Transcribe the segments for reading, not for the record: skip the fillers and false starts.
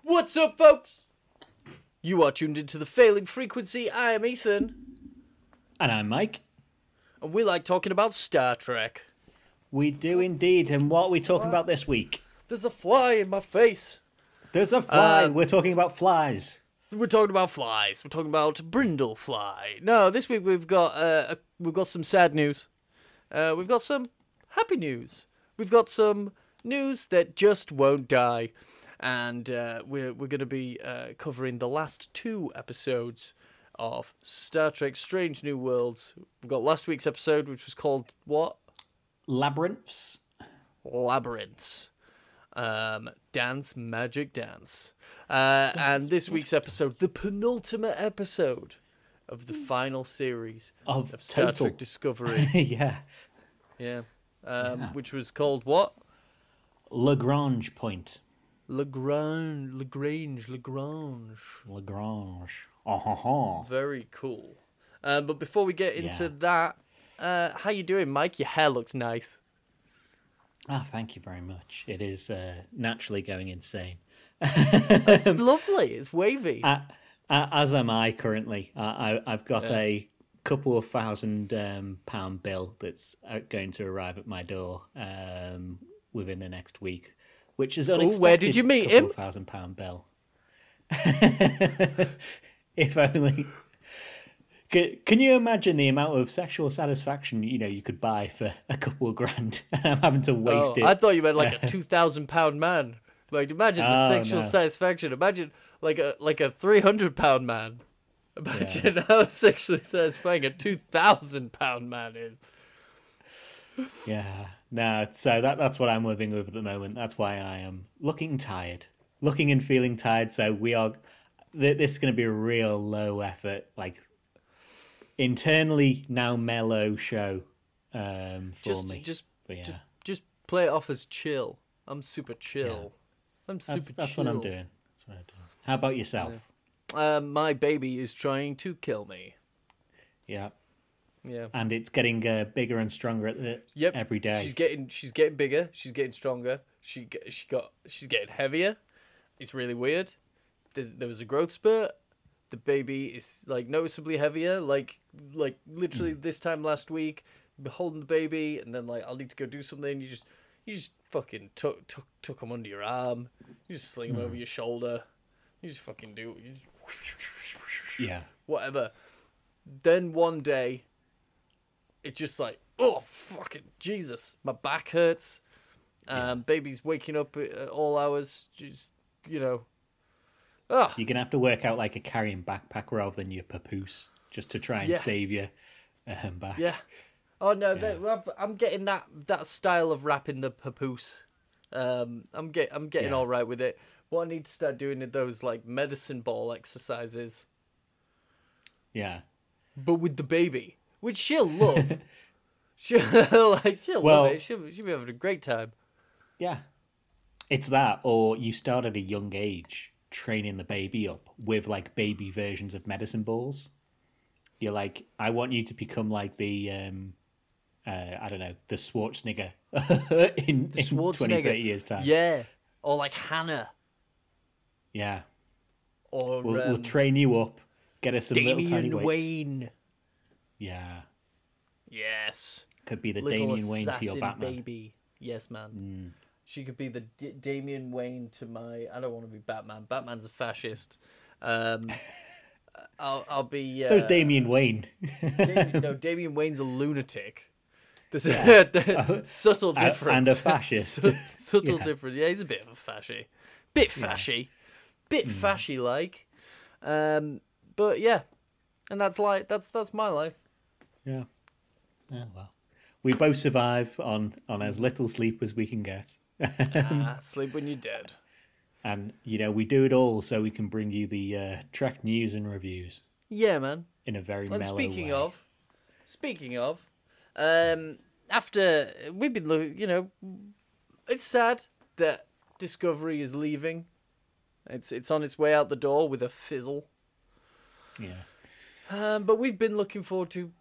What's up, folks? You are tuned into the Failing Frequency. I am Ethan. And I'm Mike. And we like talking about Star Trek. We do indeed. And what are we talking about this week? There's a fly in my face. There's a fly. We're talking about flies. We're talking about flies. We're talking about brindlefly. No, this week we've got some sad news. We've got some happy news. We've got some news that just won't die. And we're going to be covering the last 2 episodes of Star Trek Strange New Worlds. We've got last week's episode, which was called what? Labyrinths. Labyrinths. Dance, magic dance. And this week's episode, the penultimate episode of the final series of Star Trek Discovery. Yeah. Which was called what? Lagrange Point. Lagrange. Very cool. But before we get into that, how you doing, Mike? Your hair looks nice. Thank you very much. It is naturally going insane. It's lovely. It's wavy. As am I currently. I've got a couple of £1,000 bill that's going to arrive at my door within the next week, which is unexpected. Where did you meet him? £1,000 bill. If only. Can you imagine the amount of sexual satisfaction you could buy for a couple of grand? I'm having to waste it. I thought you meant like a £2,000 man. Like, imagine the sexual satisfaction. Imagine like a £300 man. Imagine how sexually satisfying a £2,000 man is. Yeah, no. So that's what I'm living with at the moment. That's why I am looking and feeling tired. So we are. This is going to be a real low effort, like internally now mellow show for me. Just play it off as chill. I'm super chill. Yeah. That's chill. What I'm doing. How about yourself? My baby is trying to kill me. Yeah. Yeah. And it's getting bigger and stronger every day. She's getting bigger. She's getting stronger. She's getting heavier. It's really weird. There was a growth spurt. The baby is like noticeably heavier. Like literally this time last week, holding the baby, and then like I'll need to go do something. You just fucking took him under your arm. You just sling him over your shoulder. You just fucking do. Whatever. Then one day, it's just like, oh fucking Jesus, my back hurts. Baby's waking up at all hours. Just You're gonna have to work out like a carrying backpack rather than your papoose, just to try and save you back. Yeah. Oh no, I'm getting that style of wrapping the papoose. I'm getting all right with it. What I need to start doing are those like medicine ball exercises. Yeah. But with the baby, which she'll love. she'll love it. She'll be having a great time. Yeah. It's that, or you start at a young age training the baby up with like baby versions of medicine balls. You're like, I want you to become like the I don't know, the Schwarzenegger in 20, 30 years time. Yeah. Or like Hannah. Yeah. Or we'll train you up, get us some little tiny weights. Wayne. Yeah. Yes. Could be the Damian Wayne to your Batman. Baby. Yes, man. She could be the Damian Wayne to my. I don't want to be Batman. Batman's a fascist. I'll be. So's Damian Wayne. Damian Wayne's a lunatic. There's subtle difference. And a fascist. Subtle difference. Yeah, he's a bit of a fashy. Bit fashy. Bit fashy like. But yeah. And that's my life. Yeah. Yeah, well. We both survive on as little sleep as we can get. Sleep when you're dead. And, we do it all so we can bring you the Trek news and reviews. Yeah, man. In a very mellow way. Speaking of, after we've been looking, it's sad that Discovery is leaving. It's on its way out the door with a fizzle. Yeah. But we've been looking forward to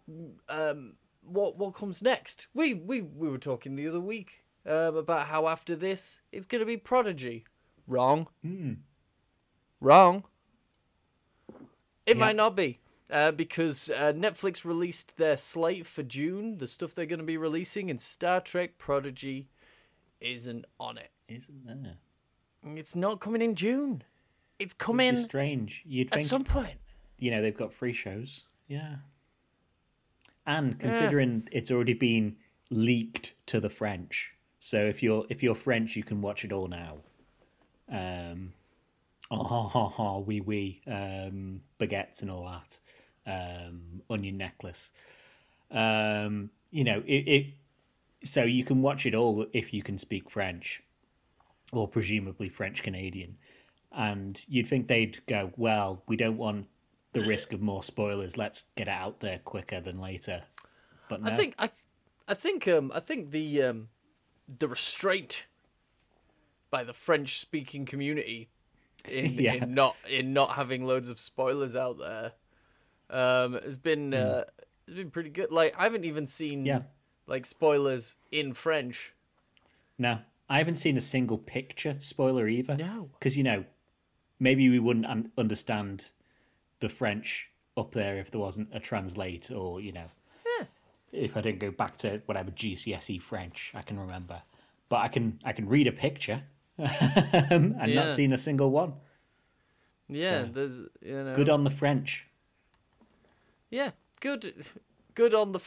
what comes next. We were talking the other week about how after this it's going to be Prodigy. Wrong. Hmm. Wrong. It Yep. might not be. Because Netflix released their slate for June, the stuff they're going to be releasing, and Star Trek Prodigy isn't on it. Isn't there? It's not coming in June. It's Which coming is strange. You'd at think, some point. they've got free shows. Yeah. And considering it's already been leaked to the French, so if you're French, you can watch it all now. Oui, baguettes and all that, onion necklace. So you can watch it all if you can speak French, or presumably French Canadian. And you'd think they'd go, well, we don't want the risk of more spoilers. Let's get it out there quicker than later. But no. I think the restraint by the French speaking community in not having loads of spoilers out there has been pretty good. Like, I haven't even seen like spoilers in French. No, I haven't seen a single picture spoiler either. No, because maybe we wouldn't understand the French up there if there wasn't a translate, or if I didn't go back to whatever GCSE French I can remember. But I can read a picture and not seen a single one. Yeah, So, there's good on the French. Yeah, good on the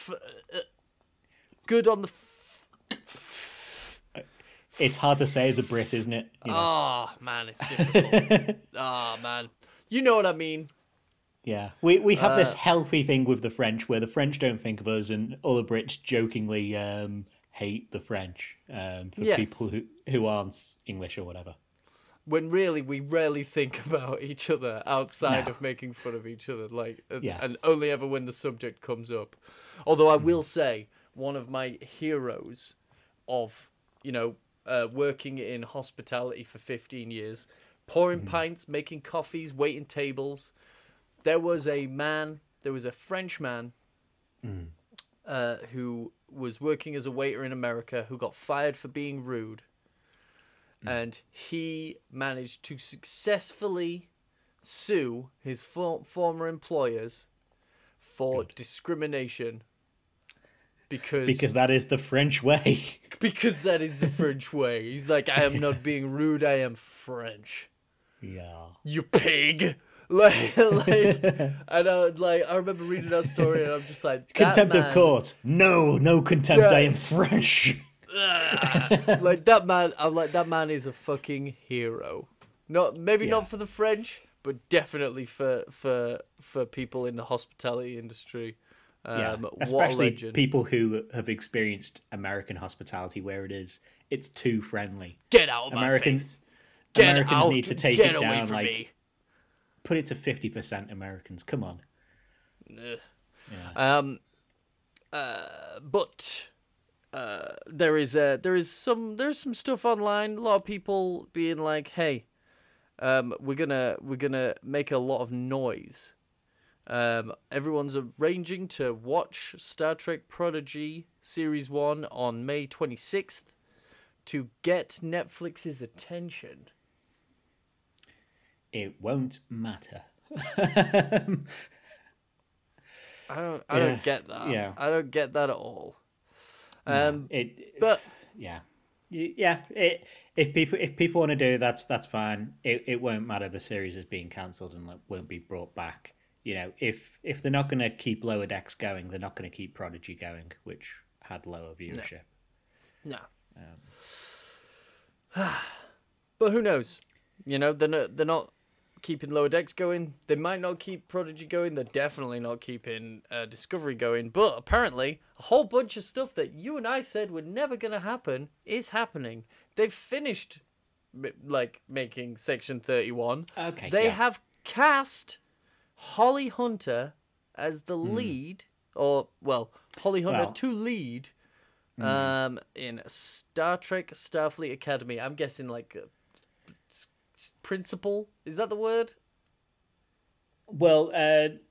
good on the. It's hard to say as a Brit, isn't it? Oh man, it's difficult. Oh man, you know what I mean. Yeah, we have this healthy thing with the French where the French don't think of us, and other Brits jokingly hate the French for people who aren't English or whatever. When really we rarely think about each other outside of making fun of each other, and only ever when the subject comes up. Although I will say, one of my heroes of working in hospitality for 15 years, pouring pints, making coffees, waiting tables. There was a French man who was working as a waiter in America who got fired for being rude. And he managed to successfully sue his former employers for discrimination. Because that is the French way. Because that is the French way. He's like, I am not being rude, I am French. Yeah. You pig. And I remember reading that story, and I'm just like, contempt of court. No contempt. I am French. Like that man. I'm like, that man is a fucking hero. Not for the French, but definitely for people in the hospitality industry. Especially people who have experienced American hospitality, where it's too friendly. Get out of my face. Americans need to take it down. From me. Put it to 50% Americans. Come on. But there's some stuff online. A lot of people being like, "Hey, we're gonna make a lot of noise." Everyone's arranging to watch Star Trek Prodigy Series 1 on May 26th to get Netflix's attention. It won't matter. I don't get that. Yeah. I don't get that at all. If people want to do that's fine. It won't matter. The series is being cancelled and won't be brought back. If they're not going to keep Lower Decks going, they're not going to keep Prodigy going, which had lower viewership. No. But who knows? They're not keeping Lower Decks going. They might not keep Prodigy going. They're definitely not keeping Discovery going. But apparently, a whole bunch of stuff that you and I said were never going to happen is happening. They've finished making Section 31. Okay. They have cast Holly Hunter as the lead, Holly Hunter to lead in Star Trek Starfleet Academy. I'm guessing principal, is that the word? Well,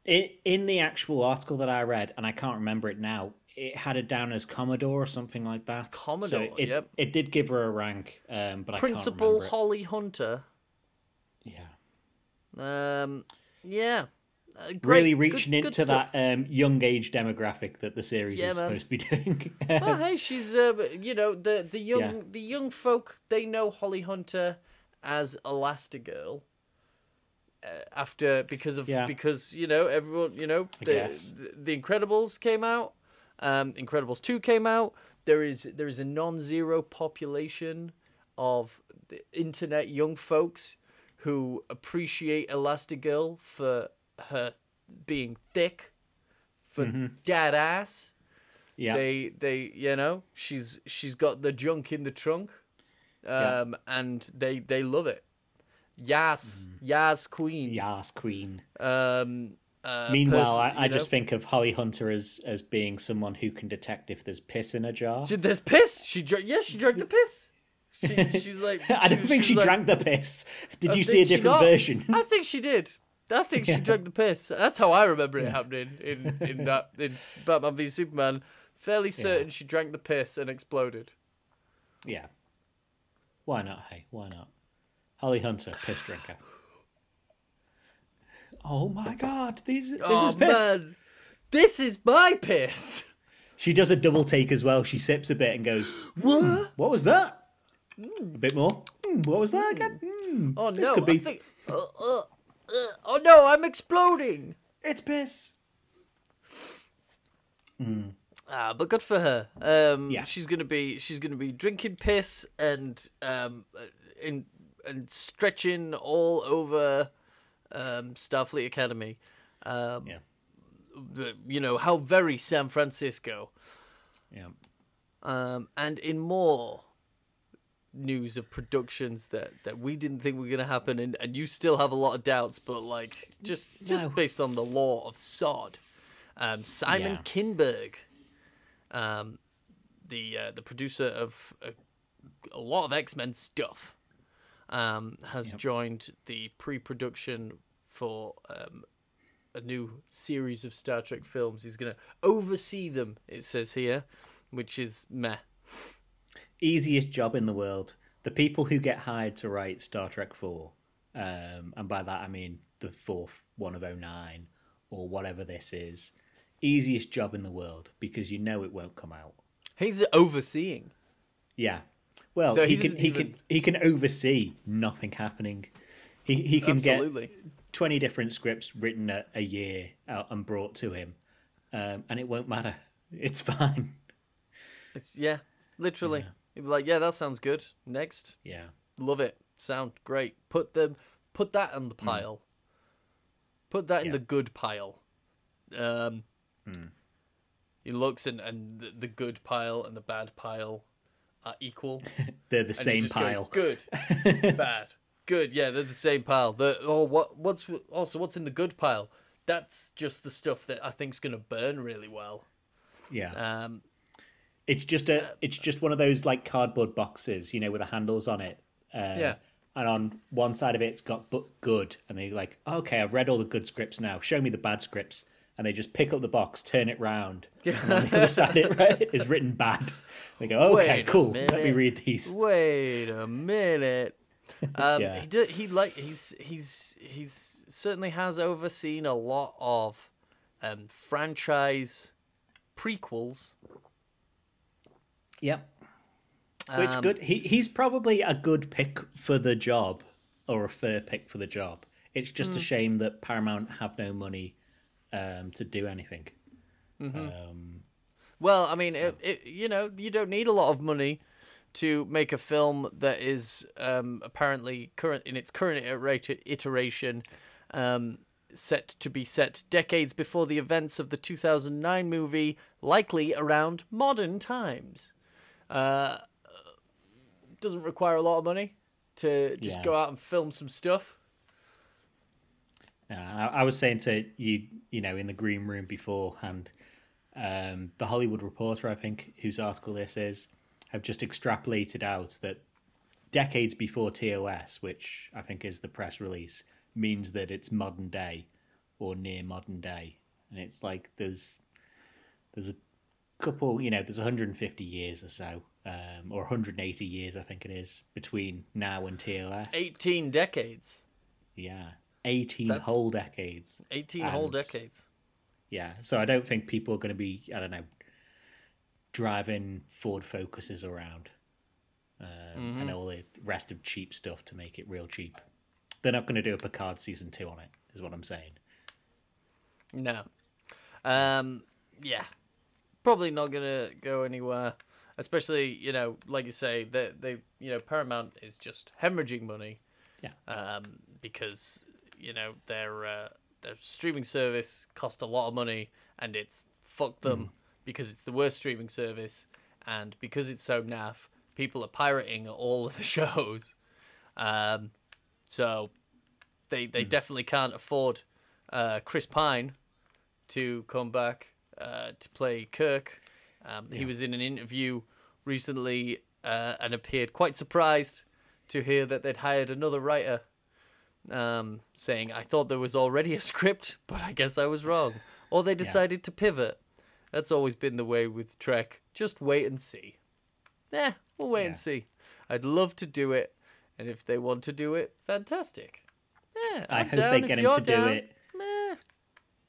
in the actual article that I read, and I can't remember it now, it had it down as Commodore or something like that. Commodore, So yep. it did give her a rank, but I can't Principal remember it. Holly Hunter. Yeah. Yeah. Great. Really reaching good into stuff. that young age demographic that the series Yeah, is man. supposed to be doing. Oh, hey, she's the young folk, they know Holly Hunter as Elastigirl. Because everyone the Incredibles came out, Incredibles 2 came out. There is a non-zero population of the internet young folks who appreciate Elastigirl for her being thick, for dad ass. Yeah. They she's got the junk in the trunk, and they love it. Yas queen. Yas queen. Meanwhile, I just think of Holly Hunter as being someone who can detect if there's piss in a jar. There's piss. She drank the piss. She's like. I don't think she drank the piss. Did you see a different version? I think she did. I think she drank the piss. That's how I remember it happening in Batman v Superman. Fairly certain she drank the piss and exploded. Yeah. Why not? Hey, why not? Holly Hunter, piss drinker. Oh my God! This is piss. Man. This is my piss. She does a double take as well. She sips a bit and goes, "What was that?" A bit more. What was that again? Oh this no! Could be... I think... oh no! I'm exploding. It's piss. But good for her. She's gonna be drinking piss and stretching all over Starfleet Academy. How very San Francisco. Yeah. And in more news of productions that we didn't think were gonna happen, and you still have a lot of doubts, but like just based on the law of Sod, Simon Kinberg, the producer of a lot of X-Men stuff, has joined the pre-production for a new series of Star Trek films. He's going to oversee them, it says here, which is meh. Easiest job in the world. The people who get hired to write Star Trek 4, and by that I mean the fourth one of '09 or whatever this is, easiest job in the world because you know it won't come out. He's overseeing. Yeah. Well, so he can oversee nothing happening. He can Absolutely. get 20 different scripts written a year out and brought to him, and it won't matter. It's fine. It's literally. Yeah. He'd be like, yeah, that sounds good. Next. Yeah. Love it. Sound great. Put that on the pile. Put that in the good pile. He looks and the good pile and the bad pile are equal. They're the same pile. Good, bad, good. Yeah, they're the same pile. What's in the good pile? That's just the stuff that I think's gonna burn really well. Yeah. It's just one of those like cardboard boxes, with the handles on it. And on one side of it's got good, and they're like, okay, I've read all the good scripts now. Show me the bad scripts. And they just pick up the box, turn it round, and on the other side is written bad. They go, okay, cool. Let me read these. Wait a minute. He's certainly has overseen a lot of franchise prequels. Yep. Which good. He's probably a good pick for the job, or a fair pick for the job. It's just a shame that Paramount have no money to do anything. Well, I mean, you don't need a lot of money to make a film that is apparently in its current iteration, set decades before the events of the 2009 movie, likely around modern times. Doesn't require a lot of money to just go out and film some stuff. I was saying to you, in the green room beforehand, the Hollywood Reporter, I think, whose article this is, have just extrapolated out that decades before TOS, which I think is the press release, means that it's modern day. or near modern day, and it's like there's a couple, there's 150 years or so, or 180 years, I think it is, between now and TOS. 18 decades. Yeah, 18 That's whole decades. 18 whole decades. Yeah, so I don't think people are going to be, I don't know, driving Ford Focuses around and all the rest of cheap stuff to make it real cheap. They're not going to do a Picard season 2 on it, is what I'm saying. No. Yeah. Probably not going to go anywhere. Especially, like you say, they Paramount is just hemorrhaging money. Yeah. Because, their streaming service cost a lot of money, and it's fucked them because it's the worst streaming service, and because it's so naff, people are pirating all of the shows. So they definitely can't afford Chris Pine to come back to play Kirk. He was in an interview recently and appeared quite surprised to hear that they'd hired another writer, saying, I thought there was already a script, but I guess I was wrong. Or they decided to pivot. That's always been the way with Trek. Just wait and see. We'll wait and see. I'd love to do it, and if they want to do it, fantastic. I hope they get him to do it.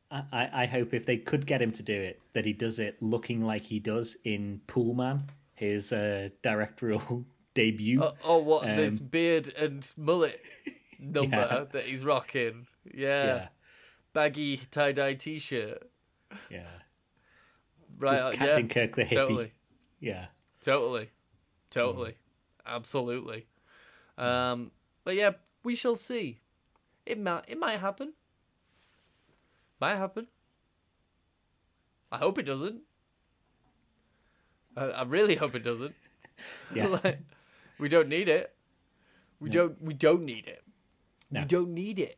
I hope if they could get him to do it, that he does it looking like he does in Poolman, his directorial debut. This beard and mullet number that he's rocking. Yeah. Baggy tie-dye t-shirt. Yeah. Right, just Captain Kirk the hippie. Totally. Yeah. Totally. Absolutely. But yeah, we shall see. It might happen. Might happen. I hope it doesn't. I really hope it doesn't. Yeah. We don't need it. We don't need it. No. We don't need it.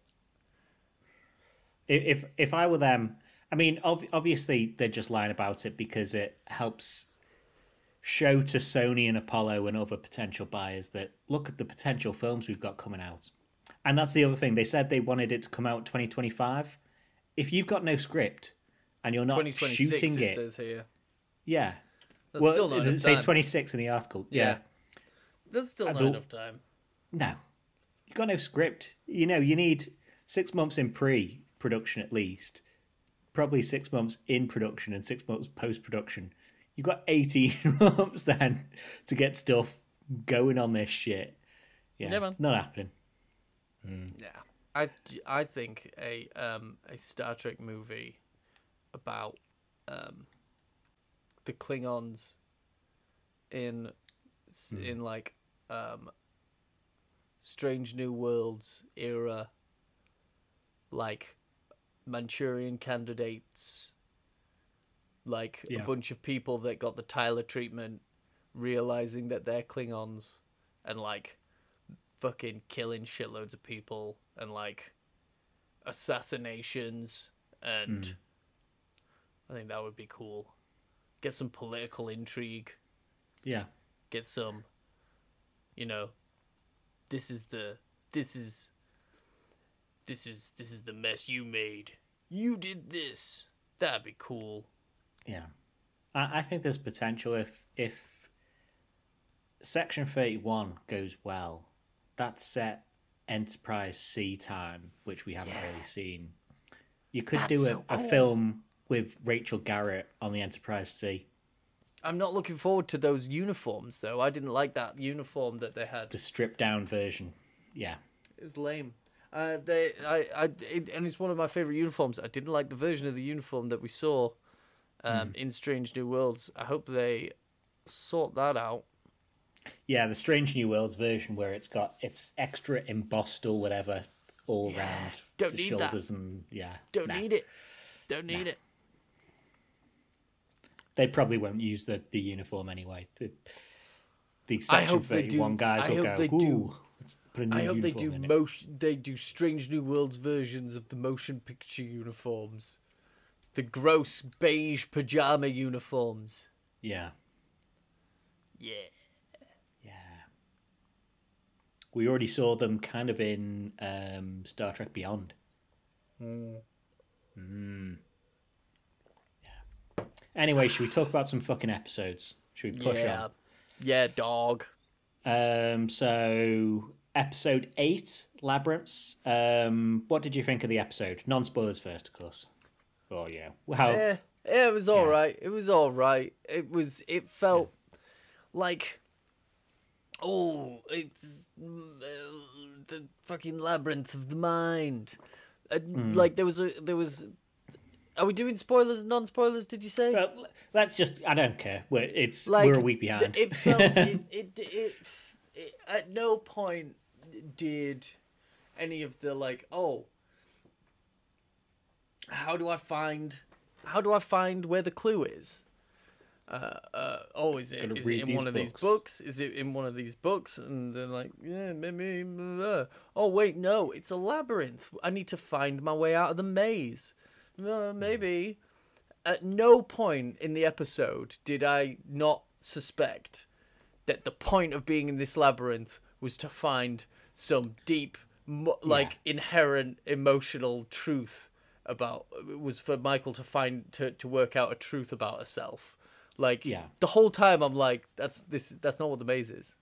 If I were them, I mean, obviously they're just lying about it because it helps show to Sony and Apollo and other potential buyers that look at the potential films we've got coming out. And that's the other thing. They said they wanted it to come out 2025. If you've got no script and you're not shooting it, says here. Yeah. That's still not does it say 26 in the article? Yeah. That's still not enough time. No. You've got no script. You need 6 months in pre-production at least. Probably 6 months in production and 6 months post-production. You've got 18 months then to get stuff going on this shit. Yeah, man. It's not happening. Yeah. I think a Star Trek movie about the Klingons in like Strange New Worlds era, like Manchurian Candidates, like a bunch of people that got the Tyler treatment, realizing that they're Klingons, and like fucking killing shitloads of people, and like assassinations, and I think that would be cool. Get some political intrigue. Yeah. Get some, this is the mess you made. You did this. That'd be cool. Yeah. I think there's potential if Section 31 goes well. That's set Enterprise C time, which we haven't really seen. You could do a film with Rachel Garrett on the Enterprise C. I'm not looking forward to those uniforms, though. I didn't like that uniform that they had. The stripped down version. Yeah. It's lame. And it's one of my favorite uniforms. I didn't like the version of the uniform that we saw in Strange New Worlds. I hope they sort that out. Yeah, the Strange New Worlds version where it's extra embossed or whatever all around the shoulders that. And Don't need it. Don't need it. They probably won't use the uniform anyway. The Section 31 guys will go, ooh, let's put a new uniform in it. I hope they do Strange New Worlds versions of the motion picture uniforms. The gross beige pajama uniforms. Yeah. Yeah. Yeah. We already saw them kind of in Star Trek Beyond. Anyway, should we talk about some fucking episodes? Should we push on? Yeah, dog. So episode 8, Labyrinths. What did you think of the episode? Non-spoilers first, of course. Oh yeah. How? It was all right. It was all right. It felt like, it's the fucking labyrinth of the mind. Like there was. Are we doing spoilers and non-spoilers? Did you say? Well, let's just. I don't care. We're a week behind. It felt. it at no point did any of the how do I find where the clue is? Is it in one of these books? Is it in one of these books? And they're like, yeah, maybe. Oh wait, no, it's a labyrinth. I need to find my way out of the maze. Maybe. At no point in the episode did I not suspect that the point of being in this labyrinth was to find some deep, inherent emotional truth was for Michael to work out a truth about herself. The whole time I'm like, that's not what the maze is.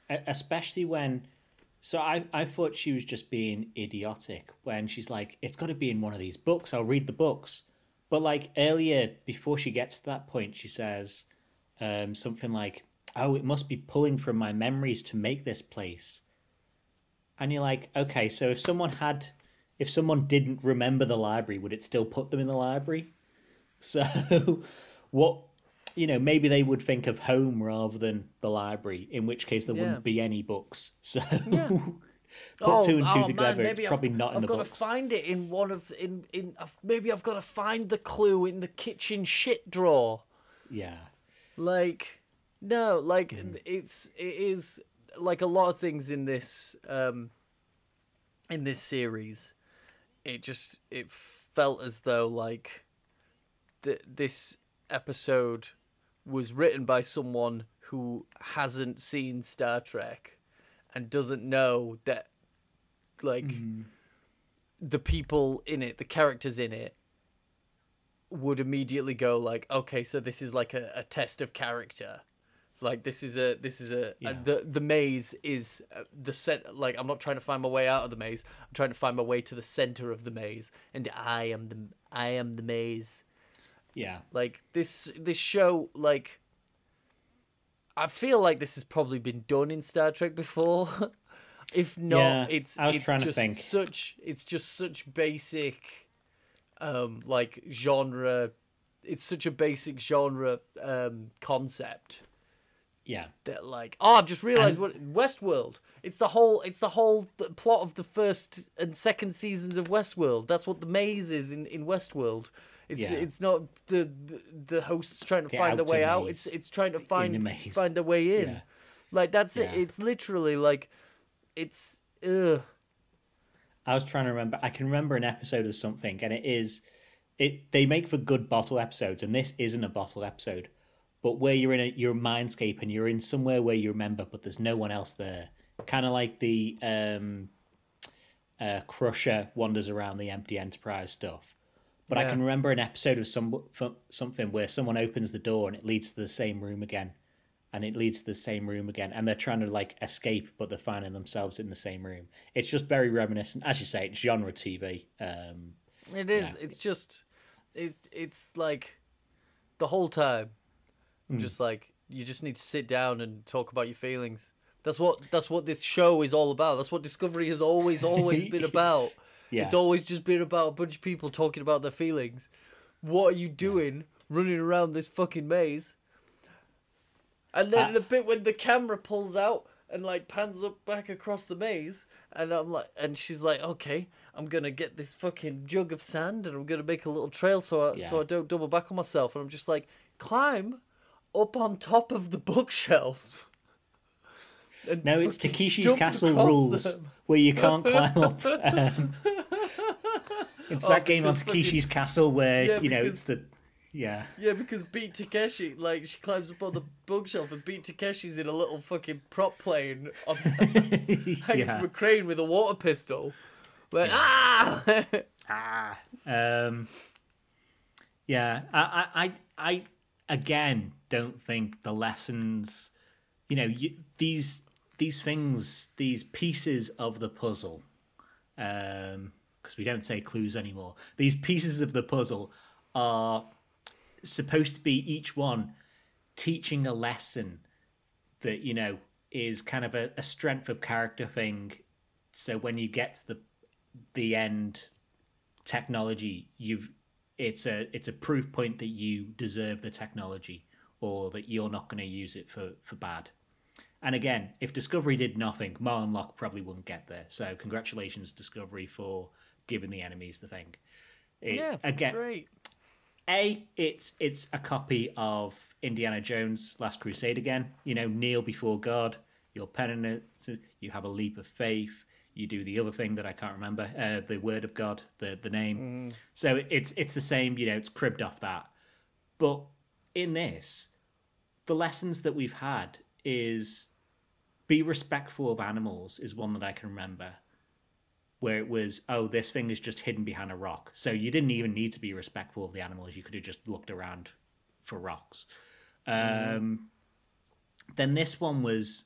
Especially when, so I thought she was just being idiotic when she's like, it's got to be in one of these books. I'll read the books. But earlier, before she gets to that point, she says something like, oh, it must be pulling from my memories to make this place. And you're like, okay, so if someone didn't remember the library, would it still put them in the library? So maybe they would think of home rather than the librry, in which case there wouldn't be any books. So put two and two together, it's probably not in the books. I've got to find it in one of maybe I've got to find the clue in the kitchen shit drawer. Yeah. It is like a lot of things in this series. It felt as though this episode was written by someone who hasn't seen Star Trek and doesn't know that the people in it, the characters in it, would immediately go okay, so this is a test of character. The maze is the set. I'm not trying to find my way out of the maze. I'm trying to find my way to the center of the maze, and I am the maze. Yeah. This show, I feel like this has probably been done in Star Trek before. If not, it's just such basic, genre. It's such a basic genre concept. Yeah. That I've just realized what Westworld. It's the whole plot of the first and second seasons of Westworld. That's what the maze is in Westworld. It's not the hosts trying to find their way out. It's trying to find their way in. Yeah. That's it. It's literally it's. I was trying to remember. I can remember an episode of something, and they make for good bottle episodes, and this isn't a bottle episode. But where you're in your mindscape and you're in somewhere where you remember, but there's no one else there. Kind of like the Crusher wanders around the empty Enterprise stuff. But I can remember an episode of something where someone opens the door and it leads to the same room again. And it leads to the same room again. And they're trying to escape, but they're finding themselves in the same room. It's just very reminiscent. As you say, it's genre TV. It is. Yeah. It's just, it's the whole time. Just you just need to sit down and talk about your feelings. That's what this show is all about. That's what Discovery has always been about. Yeah. It's always just been about a bunch of people talking about their feelings. What are you doing running around this fucking maze? And then the bit when the camera pulls out and pans up back across the maze, and and she's like, okay, I'm gonna get this fucking jug of sand and I'm gonna make a little trail so I don't double back on myself. And I'm just climb up on top of the bookshelves. No, it's Takeshi's Castle rules where you can't climb up. It's that game on Takeshi's Castle where it's the because Beat Takeshi she climbs up on the bookshelf and Beat Takeshi's in a little fucking prop plane hanging from a crane with a water pistol. Yeah, I again don't think the lessons, these things, these pieces of the puzzle, because we don't say clues anymore. These pieces of the puzzle are supposed to be each one teaching a lesson that is kind of a strength of character thing. So when you get to the end technology, it's a proof point that you deserve the technology, or that you're not going to use it for bad. And again, if Discovery did nothing, Marlon Locke probably wouldn't get there. So congratulations, Discovery, for giving the enemies the thing. Great. It's a copy of Indiana Jones' Last Crusade again. Kneel before God, you're penitent, you have a leap of faith, you do the other thing that I can't remember, the word of God, the name. So it's the same, it's cribbed off that. But in this, the lessons that we've had is be respectful of animals is one that I can remember, where it was, this thing is just hidden behind a rock. So you didn't even need to be respectful of the animals. You could have just looked around for rocks. Then this one was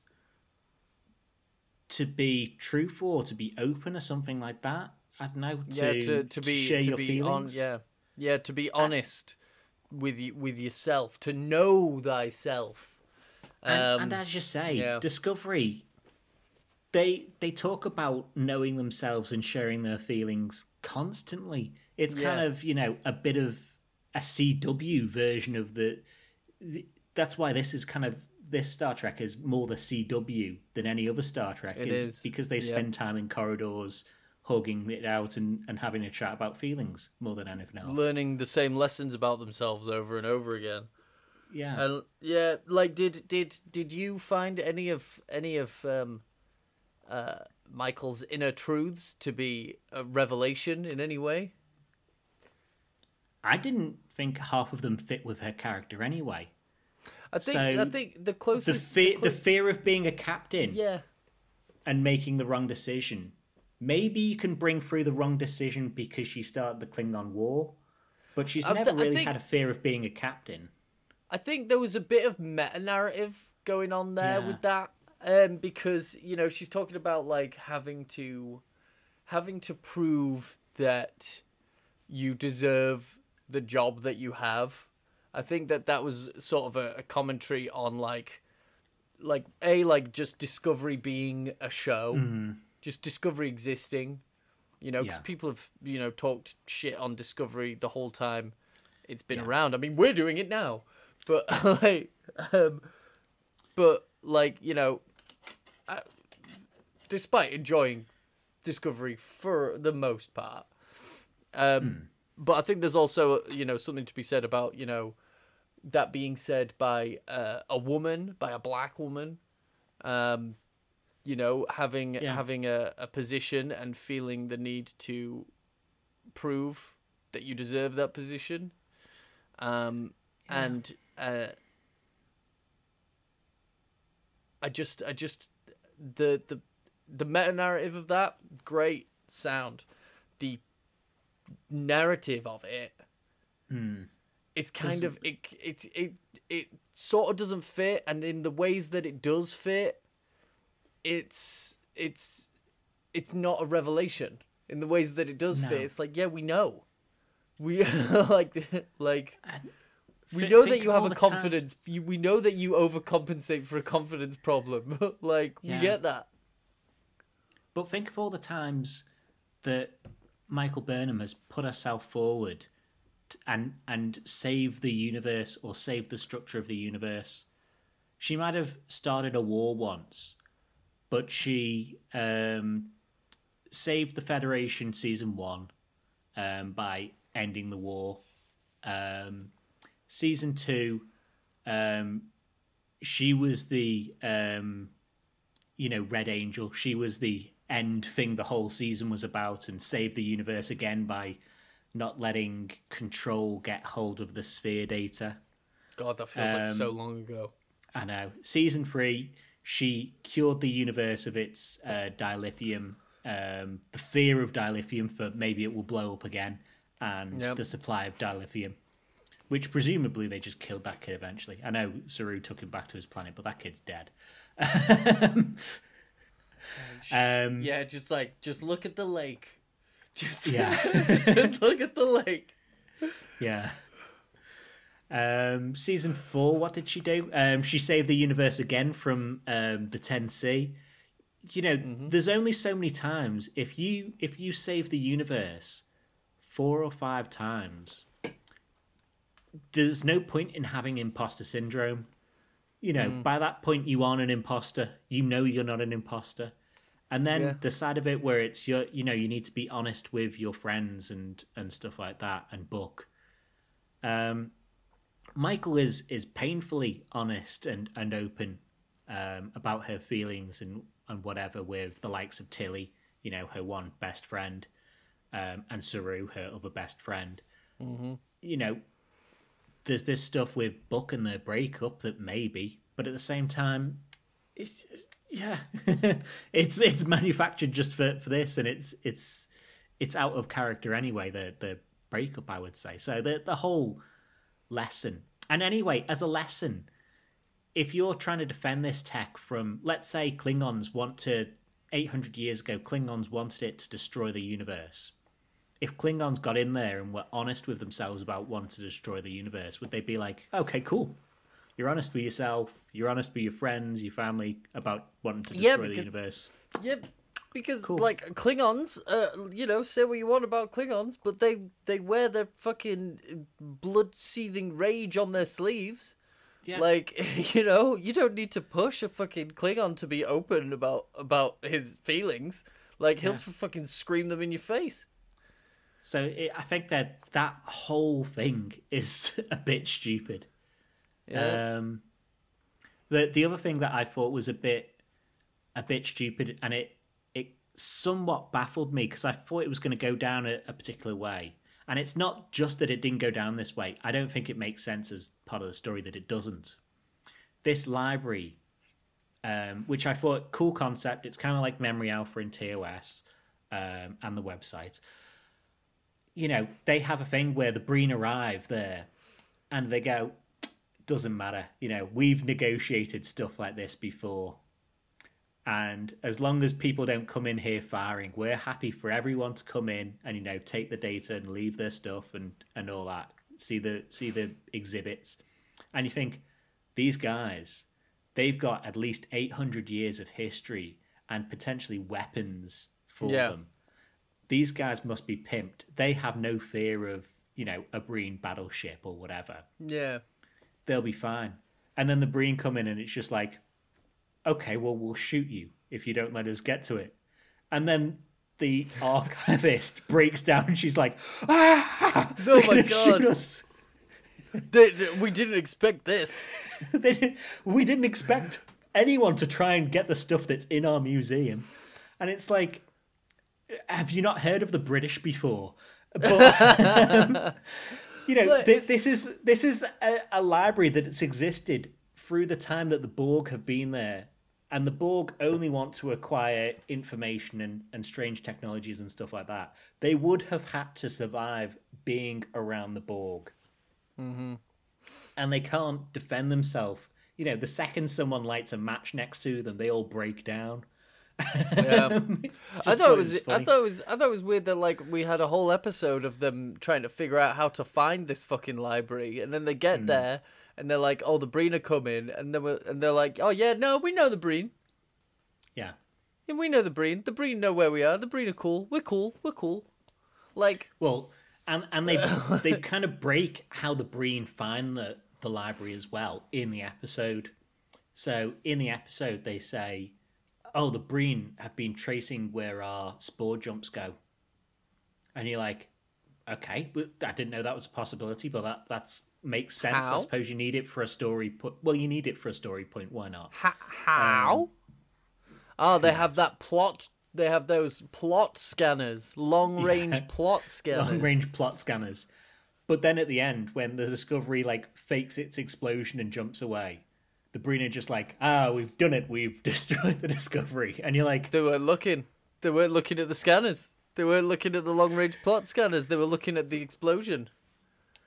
to be truthful or to be open or something like that. I don't know. To share your feelings. To be honest with yourself, to know thyself. And as you say, Discovery, they talk about knowing themselves and sharing their feelings constantly. It's kind of, a bit of a CW version of that's why this Star Trek is more the CW than any other Star Trek. It is because they spend time in corridors hugging it out and having a chat about feelings more than anything else. Learning the same lessons about themselves over and over again. Yeah. And like did you find any of Michael's inner truths to be a revelation in any way? I didn't think half of them fit with her character anyway. I think the closest the fear of being a captain, yeah, and making the wrong decision. Maybe you can bring through the wrong decision because she started the Klingon War, but she's never really had a fear of being a captain. I think there was a bit of meta narrative going on there with that, because she's talking about like having to prove that you deserve the job that you have. I think that was sort of a commentary on like just Discovery being a show, just Discovery existing, because people have talked shit on Discovery the whole time it's been around. I mean, we're doing it now, but despite enjoying Discovery for the most part, but I think there's also something to be said about that being said by a woman, by a black woman, having a position and feeling the need to prove that you deserve that position, and I just the meta narrative of that, great sound. The narrative of it, it's kind of it sort of doesn't fit, and in the ways that it does fit, it's not a revelation. In the ways that it does fit, it's like, we know, we like we know that you have a confidence. We know that you overcompensate for a confidence problem. We get that. But think of all the times that Michael Burnham has put herself forward and save the universe or save the structure of the universe. She might have started a war once, but she saved the Federation season 1 by ending the war. Season 2, she was the Red Angel. She was the end thing the whole season was about, and saved the universe again by not letting Control get hold of the sphere data. God, that feels like so long ago. I know. Season 3, she cured the universe of its dilithium the fear of dilithium for maybe it will blow up again, and the supply of dilithium, which presumably they just killed that kid eventually. I know Saru took him back to his planet, but that kid's dead. Yeah, just look at the lake. Just look at the lake. Yeah. Season 4, what did she do? She saved the universe again from the 10C. You know, there's only so many times. If you save the universe 4 or 5 times, there's no point in having imposter syndrome. You know, by that point you aren't an imposter. You know you're not an imposter. And then the side of it where it's you need to be honest with your friends and stuff like that, and Book. Michael is painfully honest and open about her feelings and whatever with the likes of Tilly, you know, her one best friend, and Saru, her other best friend. You know, there's this stuff with Book and their breakup that maybe, but at the same time, it's manufactured just for this, and it's out of character anyway. The breakup, I would say. So the whole lesson, and anyway, as a lesson, if you're trying to defend this tech from, let's say, 800 years ago, Klingons wanted it to destroy the universe. If Klingons got in there and were honest with themselves about wanting to destroy the universe, would they be like, okay, cool, you're honest with yourself, you're honest with your friends, your family about wanting to destroy the universe? Yep, because like Klingons, you know, say what you want about Klingons, but they wear their fucking blood-seething rage on their sleeves. Yeah. Like, you know, you don't need to push a fucking Klingon to be open about his feelings. Like, he'll fucking scream them in your face. So I think that whole thing is a bit stupid. Yeah. The other thing that I thought was a bit stupid, and it somewhat baffled me because I thought it was going to go down a particular way. And it's not just that it didn't go down this way. I don't think it makes sense as part of the story that it doesn't. This library, which I thought, cool concept. It's kind of like Memory Alpha in TOS and the website. You know, they have a thing where the Breen arrive there and they go, doesn't matter. You know, we've negotiated stuff like this before. And as long as people don't come in here firing, we're happy for everyone to come in and, you know, take the data and leave their stuff and all that. See the exhibits. And you think, these guys, they've got at least 800 years of history and potentially weapons for them. These guys must be pimped. They have no fear of, you know, a Breen battleship or whatever. Yeah. They'll be fine. And then the Breen come in and it's just like, okay, well, we'll shoot you if you don't let us get to it. And then the archivist breaks down and she's like, ah! Oh my God. We didn't expect this. We didn't expect anyone to try and get the stuff that's in our museum. And it's like, have you not heard of the British before? But, you know, this is a library that's existed through the time that the Borg have been there. And the Borg only want to acquire information and strange technologies and stuff like that. They would have had to survive being around the Borg. Mm-hmm. And they can't defend themselves. You know, the second someone lights a match next to them, they all break down. Yeah. I thought it was weird that like we had a whole episode of them trying to figure out how to find this fucking library, and then they get there and they're like, "Oh, the Breen are coming," and they're like, "Oh yeah, no, we know the Breen. Yeah, we know the Breen. The Breen know where we are. The Breen are cool. We're cool. We're cool." Like, well, and they kind of break how the Breen find the library as well in the episode. So in the episode, they say, "Oh, the Breen have been tracing where our spore jumps go," and you're like, "Okay, I didn't know that was a possibility, but that's makes sense. How? I suppose you need it for a story. Well, you need it for a story point. Why not?" How? They have that plot. They have those plot scanners, long-range plot scanners. Long-range plot scanners. But then at the end, when the Discovery like fakes its explosion and jumps away, the Breen are just like, we've done it. We've destroyed the Discovery. And you're like... They were looking. They weren't looking at the scanners. They weren't looking at the long-range plot scanners. They were looking at the explosion.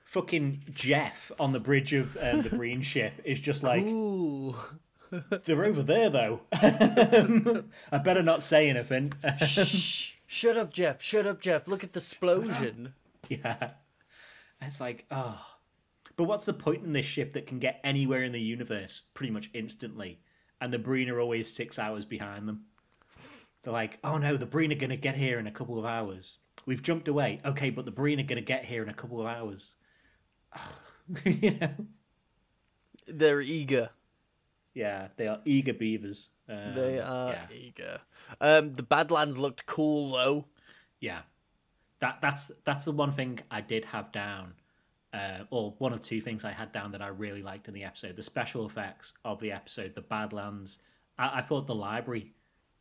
Fucking Jeff on the bridge of the Breen ship is just like, Ooh. they're over there, though. I better not say anything. Shh. Shut up, Jeff. Shut up, Jeff. Look at the explosion. Yeah. It's like, oh. But what's the point in this ship that can get anywhere in the universe pretty much instantly? And the Breen are always 6 hours behind them. They're like, oh no, the Breen are going to get here in a couple of hours. We've jumped away. Okay, but the Breen are going to get here in a couple of hours. You know? They're eager. Yeah, they are eager beavers. They are eager. The Badlands looked cool, though. Yeah. That's the one thing I did have down. Or one of two things I had down that I really liked in the episode. The special effects of the episode, the Badlands. I thought the library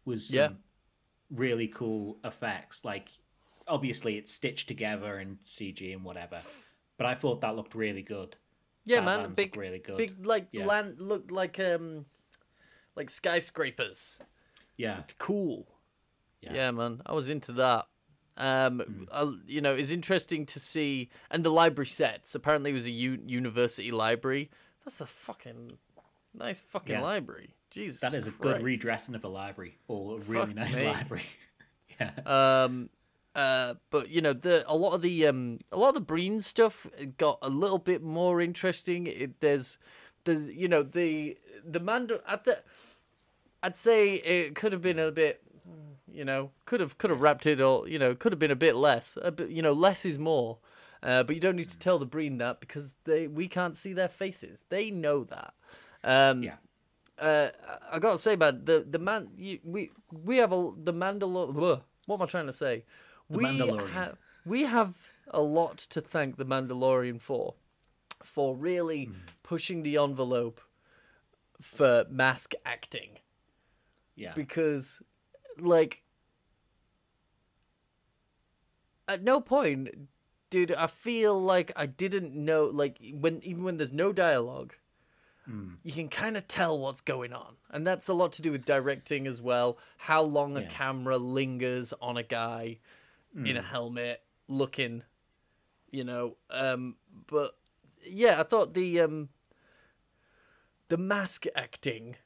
was some really cool effects. Like, obviously it's stitched together and CG and whatever. But I thought that looked really good. Yeah, Badlands man. looked really good. Big, land looked like skyscrapers. Yeah. Looked cool. Yeah, man. I was into that. It's interesting to see, and the library sets. Apparently, it was a university library. That's a fucking nice library. Jesus, that is a good redressing of a library, or a really nice library. Yeah. But a lot of the Breen stuff got a little bit more interesting. There's the Mandal I'd say it could have been a bit. Could have wrapped it, or could have been a bit less. Less is more. But you don't need to tell the Breen that, because we can't see their faces. They know that. I gotta say, man, the man we have the Mandalorian. What am I trying to say? We have a lot to thank the Mandalorian for really pushing the envelope for mask acting. Yeah, because. Like, at no point did I feel like I didn't know, like, even when there's no dialogue, you can kind of tell what's going on. And that's a lot to do with directing as well, how long a camera lingers on a guy in a helmet looking, but yeah, I thought the mask acting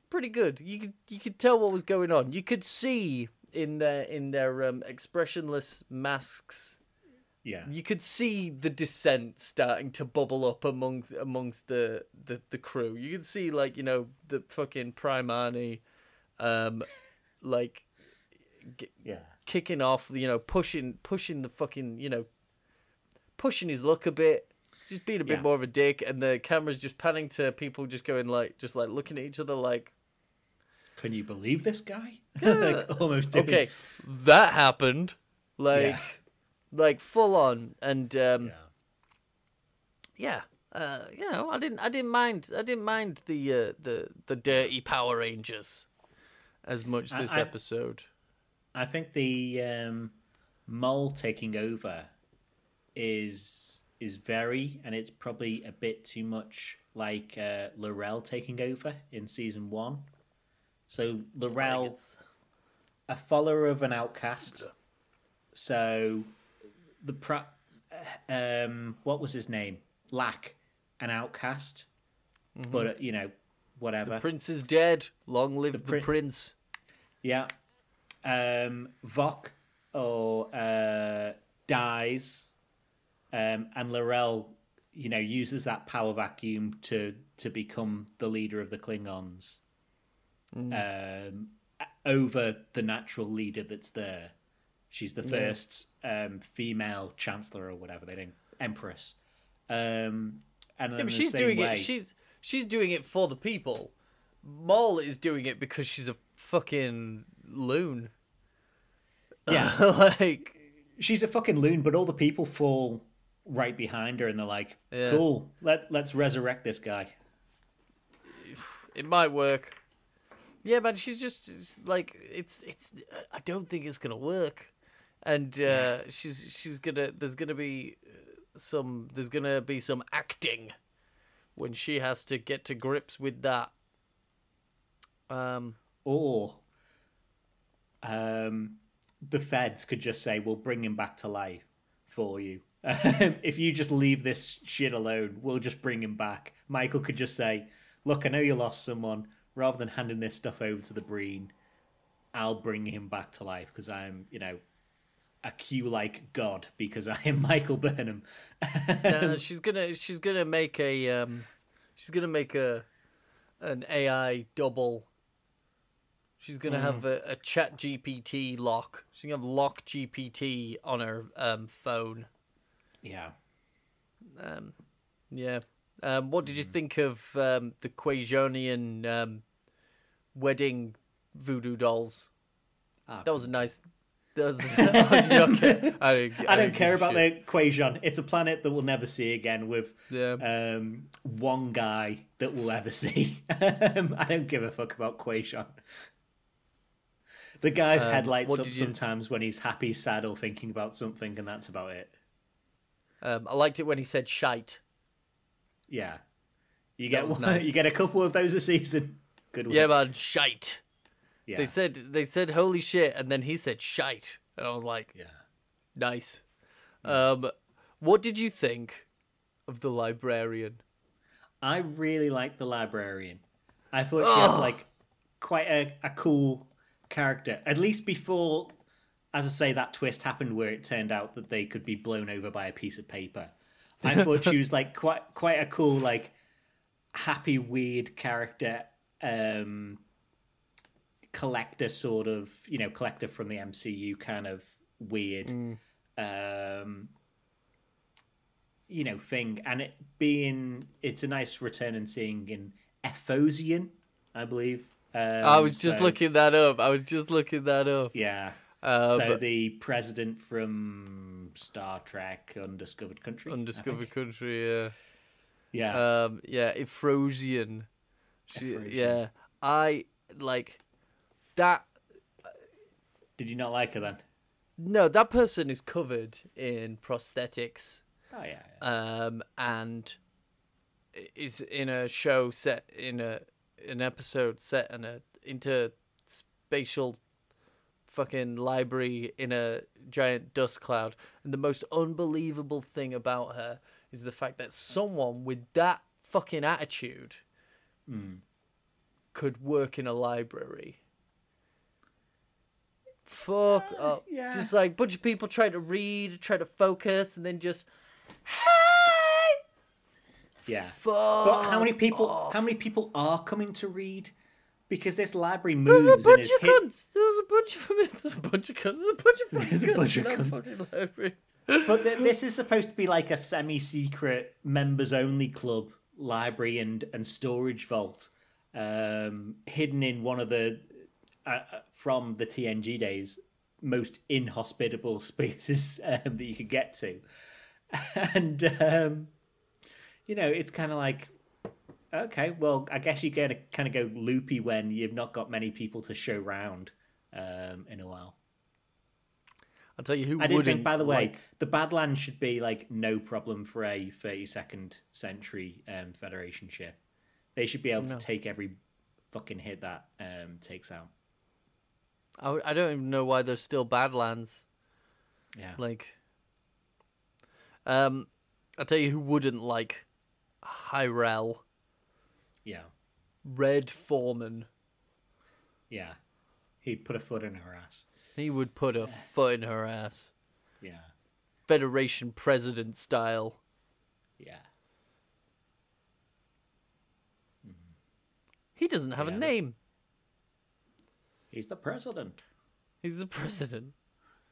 pretty good. You could tell what was going on. You could see in their expressionless masks. Yeah. You could see the dissent starting to bubble up amongst the crew. You could see, like, the fucking Primani kicking off, pushing the fucking, pushing his luck a bit. Just being a bit more of a dick, and the camera's just panning to people just going just looking at each other like, can you believe this guy? Like, almost doing... Okay, that happened. Like full on. And I didn't mind the dirty Power Rangers as much this episode. I think the mole taking over is very, and it's probably a bit too much like Laurel taking over in season 1. So Laurel, a follower of an outcast. So what was his name? Lack, an outcast. But whatever. The prince is dead. Long live the prince. Yeah. Vok dies. And Laurel, uses that power vacuum to become the leader of the Klingons over the natural leader that's there. She's the first female chancellor or whatever empress. And then she's doing it. She's doing it for the people. Maul is doing it because she's a fucking loon. Yeah, she's a fucking loon, but all the people fall right behind her, and they're like, "Cool, let's resurrect this guy." It might work. Yeah, man, she's just like it's. I don't think it's gonna work, and she's gonna. There's gonna be some acting when she has to get to grips with that. Or the feds could just say, "We'll bring him back to life for you. If you just leave this shit alone, we'll just bring him back." Michael could just say, "Look, I know you lost someone. Rather than handing this stuff over to the Breen, I'll bring him back to life because I'm, a Q-like god because I am Michael Burnham." No, she's gonna make an AI double. She's gonna have a Chat GPT lock. She's gonna have Lock GPT on her phone. Yeah. Yeah. What did you think of the Quasionian wedding voodoo dolls? That was a nice. That was, okay. I don't care about the Quasion. It's a planet that we'll never see again with one guy that we'll ever see. I don't give a fuck about Quasion. The guy's head lights up sometimes when he's happy, sad, or thinking about something, and that's about it. I liked it when he said shite. Yeah. You get a couple of those a season. Good work. Yeah, man, shite. Yeah. They said holy shit, and then he said shite, and I was like, yeah, nice. What did you think of the librarian? I really liked the librarian. I thought she had like quite a cool character, at least before, as I say, that twist happened where it turned out that they could be blown over by a piece of paper. I thought she was like quite a cool, like happy, weird character. Collector sort of, collector from the MCU kind of weird, thing. And it's a nice return and seeing in Ephosian, I believe. I was just looking that up. Yeah. So the president from Star Trek Undiscovered Country. Country, yeah. Yeah. Ephosian. Yeah. I like that. Did you not like her then? No, that person is covered in prosthetics. Oh yeah. And is in a show set in an episode set in a interspatial fucking library in a giant dust cloud. And the most unbelievable thing about her is the fact that someone with that fucking attitude could work in a library. Fuck up. Yeah. Just like a bunch of people try to read, try to focus, and then just yeah. fuck. But how many people are coming to read? Because this library moves and is hit. There's a bunch of them. There's a bunch of cunts. There's a bunch of cunts in that fucking library. But this is supposed to be like a semi-secret members-only club library and storage vault, hidden in one of the from the TNG days most inhospitable spaces that you could get to, and it's kind of like, okay, well, I guess you get to kind of go loopy when you've not got many people to show round in a while. I'll tell you who I did wouldn't. think, by the way, the Badlands should be like no problem for a 32nd century Federation ship. They should be able to take every fucking hit that takes out. I don't even know why there's still Badlands. Yeah. Like, I'll tell you who wouldn't like Hyrel. Yeah. Red Foreman. Yeah. He'd put a foot in her ass. He would put a foot in her ass. Yeah. Federation president style. Yeah. He doesn't have a name. He's the president. He's the president.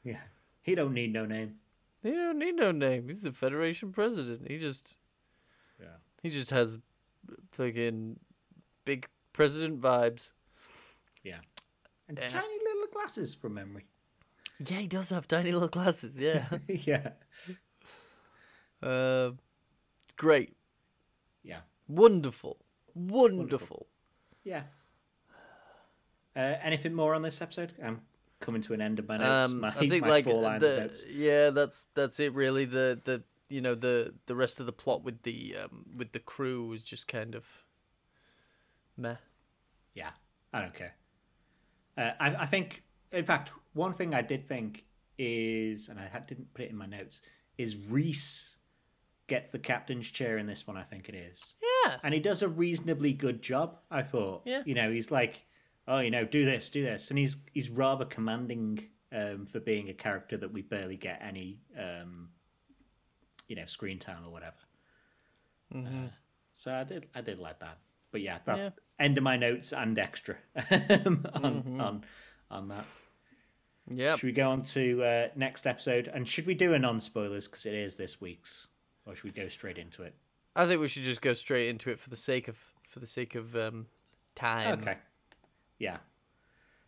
Yeah. He don't need no name. He don't need no name. He's the Federation president. He just has fucking big president vibes. Yeah. And tiny little glasses from memory. Yeah, he does have tiny little glasses, yeah. Yeah. Great. Yeah. Wonderful. Yeah. Anything more on this episode? I'm coming to an end of my notes. I think my 4 lines of notes. Yeah, that's it really. The rest of the plot with the crew was just kind of meh. Yeah, I don't care. I think In fact, one thing I did think is, and didn't put it in my notes, is Reese gets the captain's chair in this one, I think it is. Yeah. And he does a reasonably good job, I thought. Yeah. He's like, oh, do this. And he's rather commanding for being a character that we barely get any, screen time or whatever. Mm-hmm. So I did like that. But yeah, end of my notes and extra on that. Yeah. Should we go on to next episode? And should we do a non-spoilers because it is this week's, or should we go straight into it? I think we should just go straight into it for the sake of time. Okay. Yeah.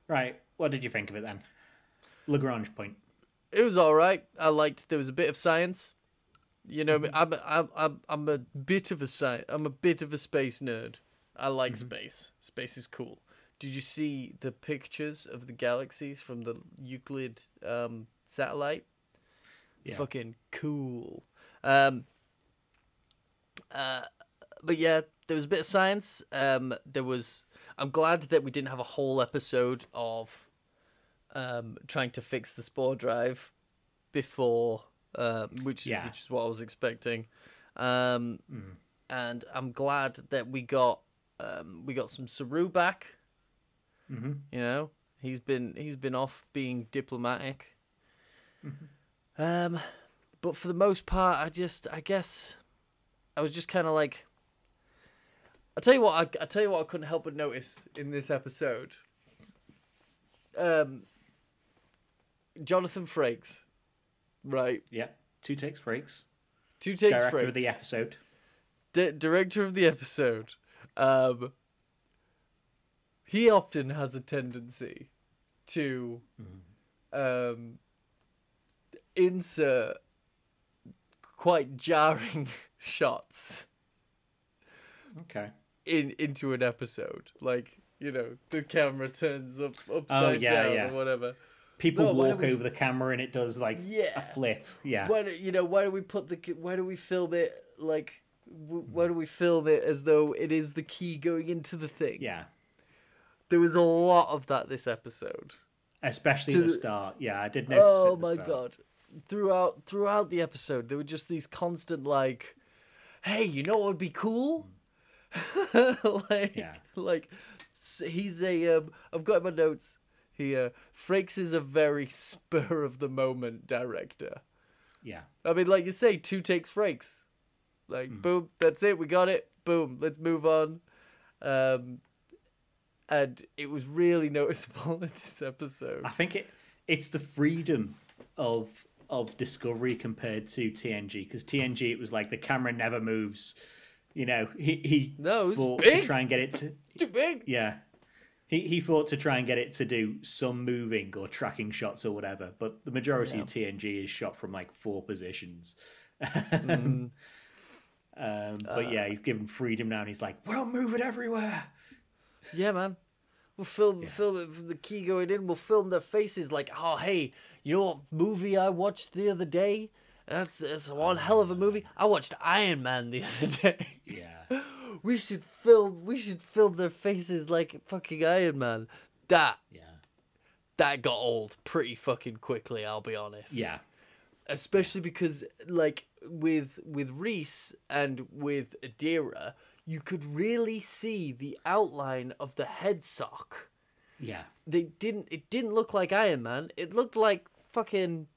Right. What did you think of it then? Lagrange Point. It was all right. I liked. There was a bit of science. I'm a bit of a I'm a bit of a space nerd. I like space. Space is cool. Did you see the pictures of the galaxies from the Euclid satellite? Yeah. Fucking cool. But yeah, there was a bit of science. I'm glad that we didn't have a whole episode of trying to fix the spore drive before, which is what I was expecting. And I'm glad that we got some Saru back. Mm-hmm. He's been off being diplomatic. Mm-hmm. But for the most part, I guess I was just kind of like, I tell you what I couldn't help but notice in this episode. Jonathan Frakes, right? Yeah, two takes Frakes. Director Frakes. Of the episode. Director of the episode. He often has a tendency to insert quite jarring shots. Okay. Into an episode, like the camera turns upside down or whatever. People walk over the camera and it does like a flip. Yeah. Why do we film it like? Why do we film it as though it is the key going into the thing? Yeah. There was a lot of that this episode, especially at the start. Yeah, I did notice. Oh my god! Throughout the episode, there were just these constant like, "Hey, you know what would be cool?" He's a. I've got in my notes here. Frakes is a very spur of the moment director. Yeah. I mean, like you say, two takes Frakes. Like boom, that's it. We got it. Boom, let's move on. And it was really noticeable in this episode. I think it's the freedom of Discovery compared to TNG, because TNG it was like the camera never moves. He thought to try and get it to too big. Yeah, he thought to try and get it to do some moving or tracking shots or whatever. But the majority of TNG is shot from like 4 positions. But yeah, he's given freedom now, and he's like, "We'll move it everywhere." Yeah, man. We'll film it from the key going in. We'll film their faces like, oh, hey, you know what movie I watched the other day? It's one hell of a movie. I watched Iron Man the other day. Yeah. We should film their faces like fucking Iron Man. That got old pretty fucking quickly, I'll be honest. Yeah. Especially because like with Reese and with Adira, you could really see the outline of the head sock. Yeah. It didn't look like Iron Man. It looked like fucking...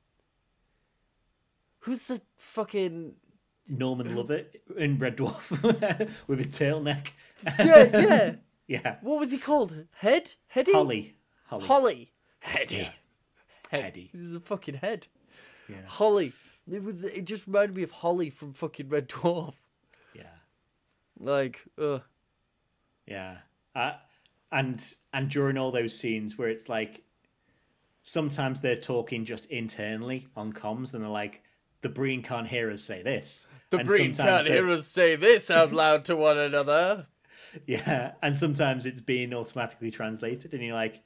Who's the fucking... Norman Lovett in Red Dwarf with a turtleneck. Yeah. Yeah. What was he called? Heady? Holly. Heady. Yeah. Heady. This is a fucking head. Yeah. Holly. It just reminded me of Holly from fucking Red Dwarf. Yeah. Like, ugh. Yeah. And during all those scenes where it's like, sometimes they're talking just internally on comms and they're like, the Breen can't hear us say this. The Breen can't hear us say this out loud to one another. Yeah. And sometimes it's being automatically translated and you're like,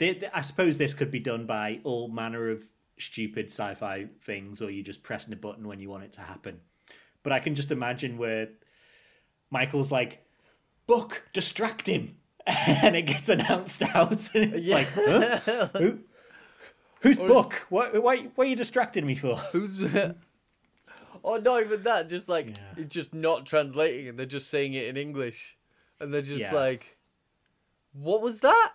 I suppose this could be done by all manner of stupid sci-fi things, or you just pressing a button when you want it to happen. But I can just imagine where Michael's like, "Buck, distract him," and it gets announced out, and it's like, huh? Who's Or Book? Why are you distracting me for? Who's or not even that, just like Yeah. it's just not translating and they're just saying it in English. And they're just Yeah. like, what was that?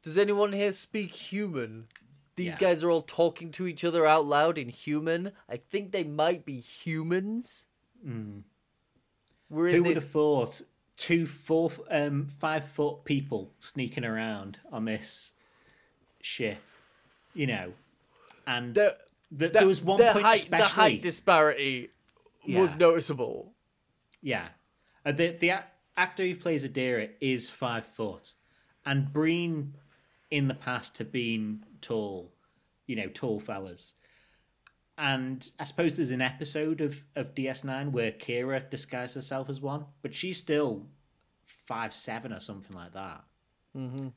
Does anyone here speak human? These Yeah. guys are all talking to each other out loud in human. I think they might be humans. We're in Who would this... have thought 5 foot people sneaking around on this ship, you know? And there was one point especially... The height disparity was noticeable. Yeah. The actor who plays Adira is 5 foot. And Breen in the past have been tall, you know, tall fellas. And I suppose there's an episode of DS9 where Kira disguised herself as one, but she's still 5'7" or something like that. Mm-hmm.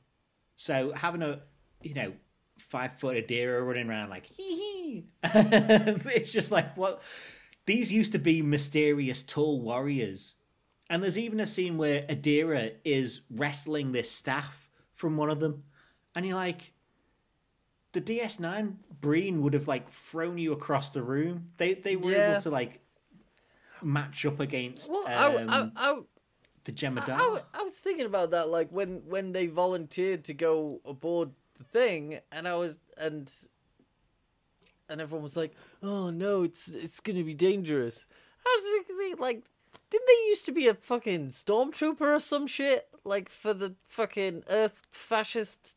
So having a, you know, 5 foot Adira running around like, hee hee. It's just like, what? These used to be mysterious tall warriors. And there's even a scene where Adira is wrestling this staff from one of them. And you're like, the DS9 Breen would have like thrown you across the room. They were able to like match up against the Jemadar. I was thinking about that, like when they volunteered to go aboard the thing, and everyone was like, "Oh no, it's gonna be dangerous." I was thinking, like, didn't they used to be a fucking stormtrooper or some shit, like for the fucking Earth fascist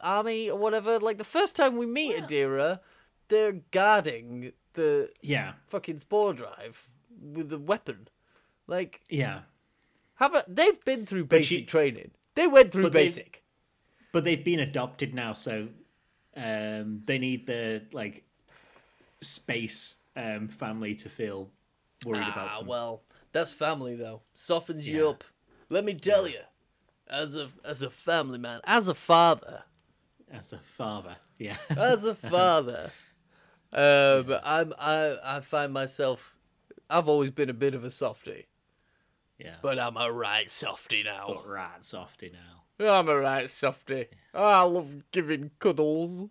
army or whatever? Like the first time we meet Adira, they're guarding the fucking spore drive with the weapon. Like, they've been through basic training. They went through basic, but they've been adopted now, so they need the like space family to feel worried about them. Well, that's family though. Softens you up. Let me tell you, as a family man, as a father, as a father, as a father, I find myself. I've always been a bit of a softie. Yeah. But I'm a right softie now. I'm a right softie. Oh, I love giving cuddles.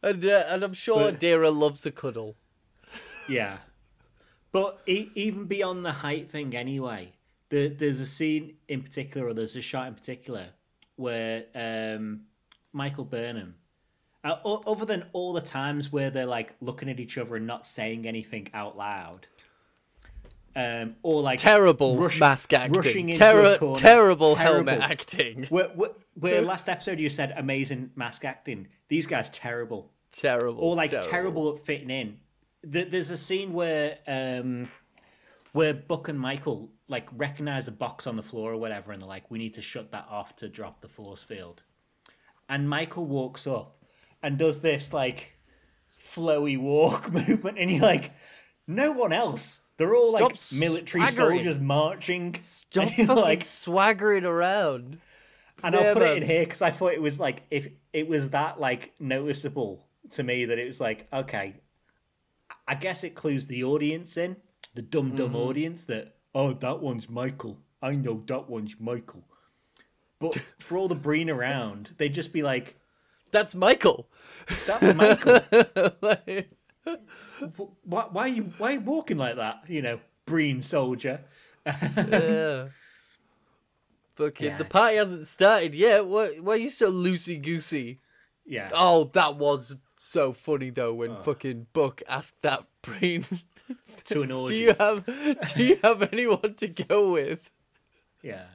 and I'm sure Adira loves a cuddle. Yeah. But even beyond the height thing anyway, there's a scene in particular, or there's a shot in particular, where Michael Burnham, other than all the times where they're like looking at each other and not saying anything out loud, or like terrible mask acting, terrible helmet acting. Where last episode you said amazing mask acting, these guys terrible, or like terrible at fitting in. There's a scene where Buck and Michael like recognize a box on the floor or whatever, and they're like, "We need to shut that off to drop the force field." And Michael walks up and does this like flowy walk movement, and you're like, no one else. They're all like military soldiers marching. Stop fucking like swaggering around. And I'll put it in here because I thought it was like, if it was that like noticeable to me, that it was like, okay, I guess it clues the audience in, the dumb audience, that, oh, that one's Michael. I know that one's Michael. But for all the Breen around, they'd just be like, that's Michael. That's Michael. Why are you walking like that? You know, Breen soldier. Yeah. Fucking, the party hasn't started yet. Why are you so loosey-goosey? Yeah. Oh, that was so funny though when fucking Buck asked that Breen to an orgy. Do you have anyone to go with? Yeah.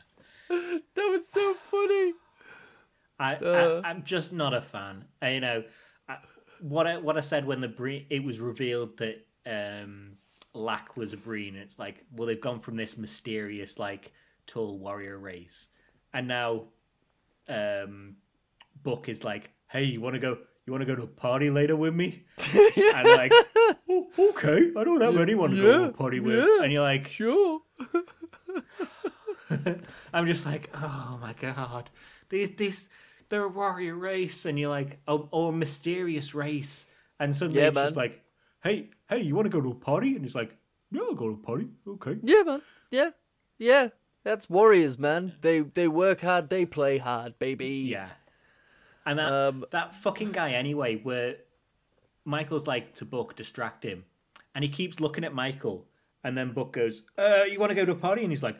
That was so funny. I'm just not a fan. You know, what I said when it was revealed that Lack was a Breen. It's like, well, they've gone from this mysterious like tall warrior race, and now Buck is like, hey, you want to go to a party later with me? And like, oh, okay, I don't have anyone to go to a party with. And you're like, sure. I'm just like, oh my god, they're a warrior race, and you're like, oh, a mysterious race, and suddenly it's just like, hey, you want to go to a party? And it's like, Yeah, I'll go to a party. Okay. Yeah, man. Yeah. That's warriors, man. They work hard, they play hard, baby. Yeah. And that fucking guy anyway, where Michael's like to Buck, distract him, and he keeps looking at Michael, and then Buck goes, you want to go to a party? And he's like,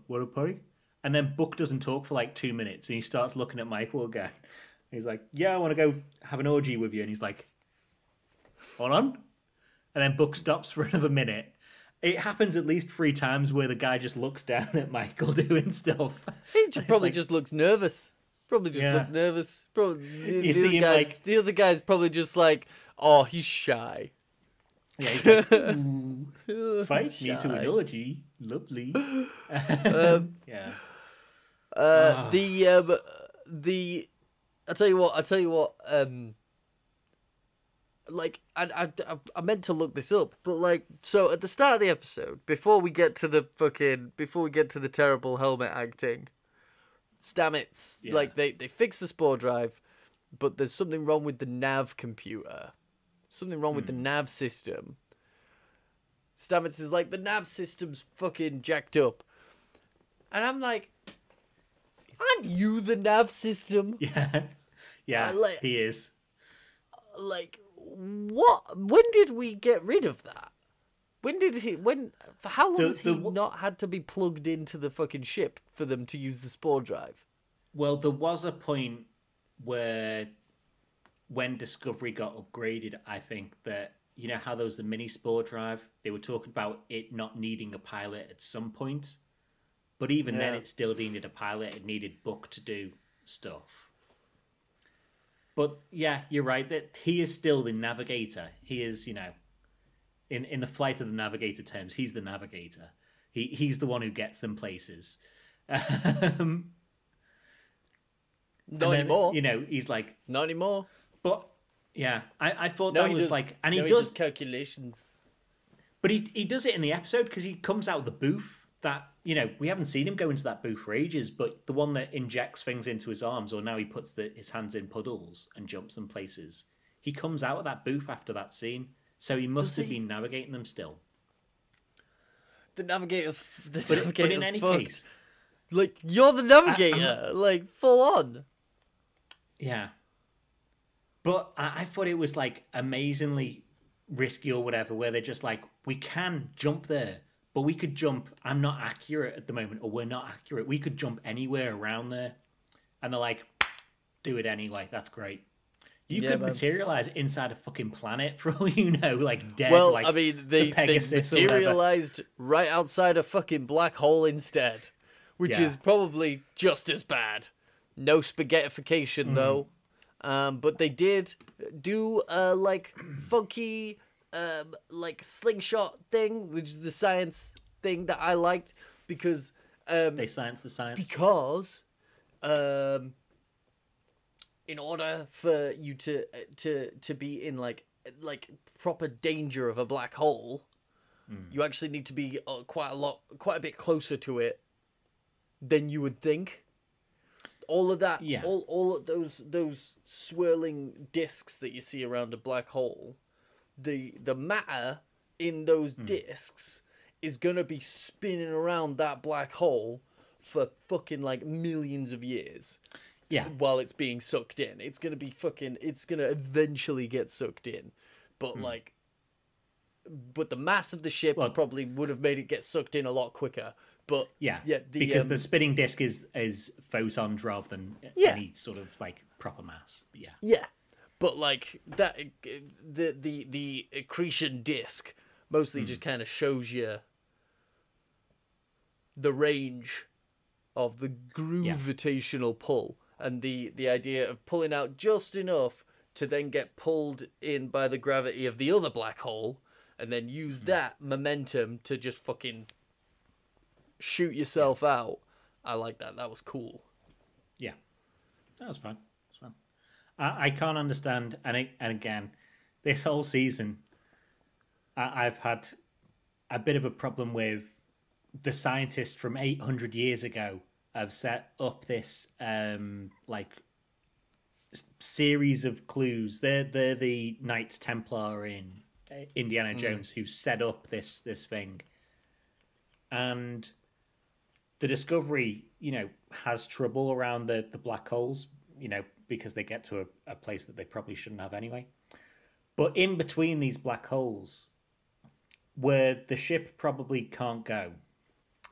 what a party? And then Buck doesn't talk for like 2 minutes, and he starts looking at Michael again. He's like, yeah, I want to go have an orgy with you. And he's like, hold on. And then Buck stops for another minute. It happens at least 3 times where the guy just looks down at Michael doing stuff. He probably just looks nervous. Probably just looked nervous. Probably the other guy's probably just like, oh, he's shy. Yeah, he's like, ooh, fight me to an orgy, lovely. Yeah. I tell you what. Like I meant to look this up, but like, so at the start of the episode, before we get to the terrible helmet acting, Stamets, like they fix the spore drive, but there's something wrong with the nav computer, something wrong with the nav system. Stamets is like, the nav system's fucking jacked up, and I'm like, aren't you the nav system? Yeah, he is. Like, what? When did we get rid of that? For how long has he not had to be plugged into the fucking ship for them to use the spore drive? Well, there was a point where, when Discovery got upgraded, I think that, you know how there was the mini spore drive? They were talking about it not needing a pilot at some point. But even then, it still needed a pilot. It needed Buck to do stuff. But yeah, you're right that he is still the navigator. He is, you know, in the Flight of the Navigator terms, he's the navigator. He's the one who gets them places. Not anymore. You know, he's like, not anymore. But yeah, I thought that was like, and he does calculations. But he does it in the episode because he comes out of the booth. That, you know, we haven't seen him go into that booth for ages, but the one that injects things into his arms, or now he puts his hands in puddles and jumps them places. He comes out of that booth after that scene, so he must have been navigating them still. The navigator's but in any case, like, you're the navigator, like, full on. Yeah, but I thought it was like amazingly risky or whatever, where they're just like, we can jump there. But we could jump, I'm not accurate at the moment, or we're not accurate. We could jump anywhere around there. And they're like, do it anyway. That's great. You could materialize inside a fucking planet for all you know, like dead. Well, like I mean, they materialized right outside a fucking black hole instead, which is probably just as bad. No spaghettification, though. But they did do, like, funky... like slingshot thing, which is the science thing that I liked, because they science the science. Because in order for you to be in like proper danger of a black hole, you actually need to be quite a bit closer to it than you would think. All of that, all of those swirling discs that you see around a black hole. The matter in those discs is gonna be spinning around that black hole for fucking like millions of years. Yeah. While it's being sucked in, it's gonna eventually get sucked in, but but the mass of the ship probably would have made it get sucked in a lot quicker. But because the spinning disc is photons rather than any sort of like proper mass. Yeah. But like that, the accretion disk mostly just kind of shows you the range of the gravitational pull, and the idea of pulling out just enough to then get pulled in by the gravity of the other black hole, and then use that momentum to just fucking shoot yourself out. I like that. That was cool. Yeah, that was fun. I can't understand, and again, this whole season, I've had a bit of a problem with the scientists from 800 years ago have set up this like series of clues. They're the Knights Templar in Indiana Jones who set up this thing, and the Discovery, has trouble around the black holes, because they get to a place that they probably shouldn't have anyway. But in between these black holes, where the ship probably can't go,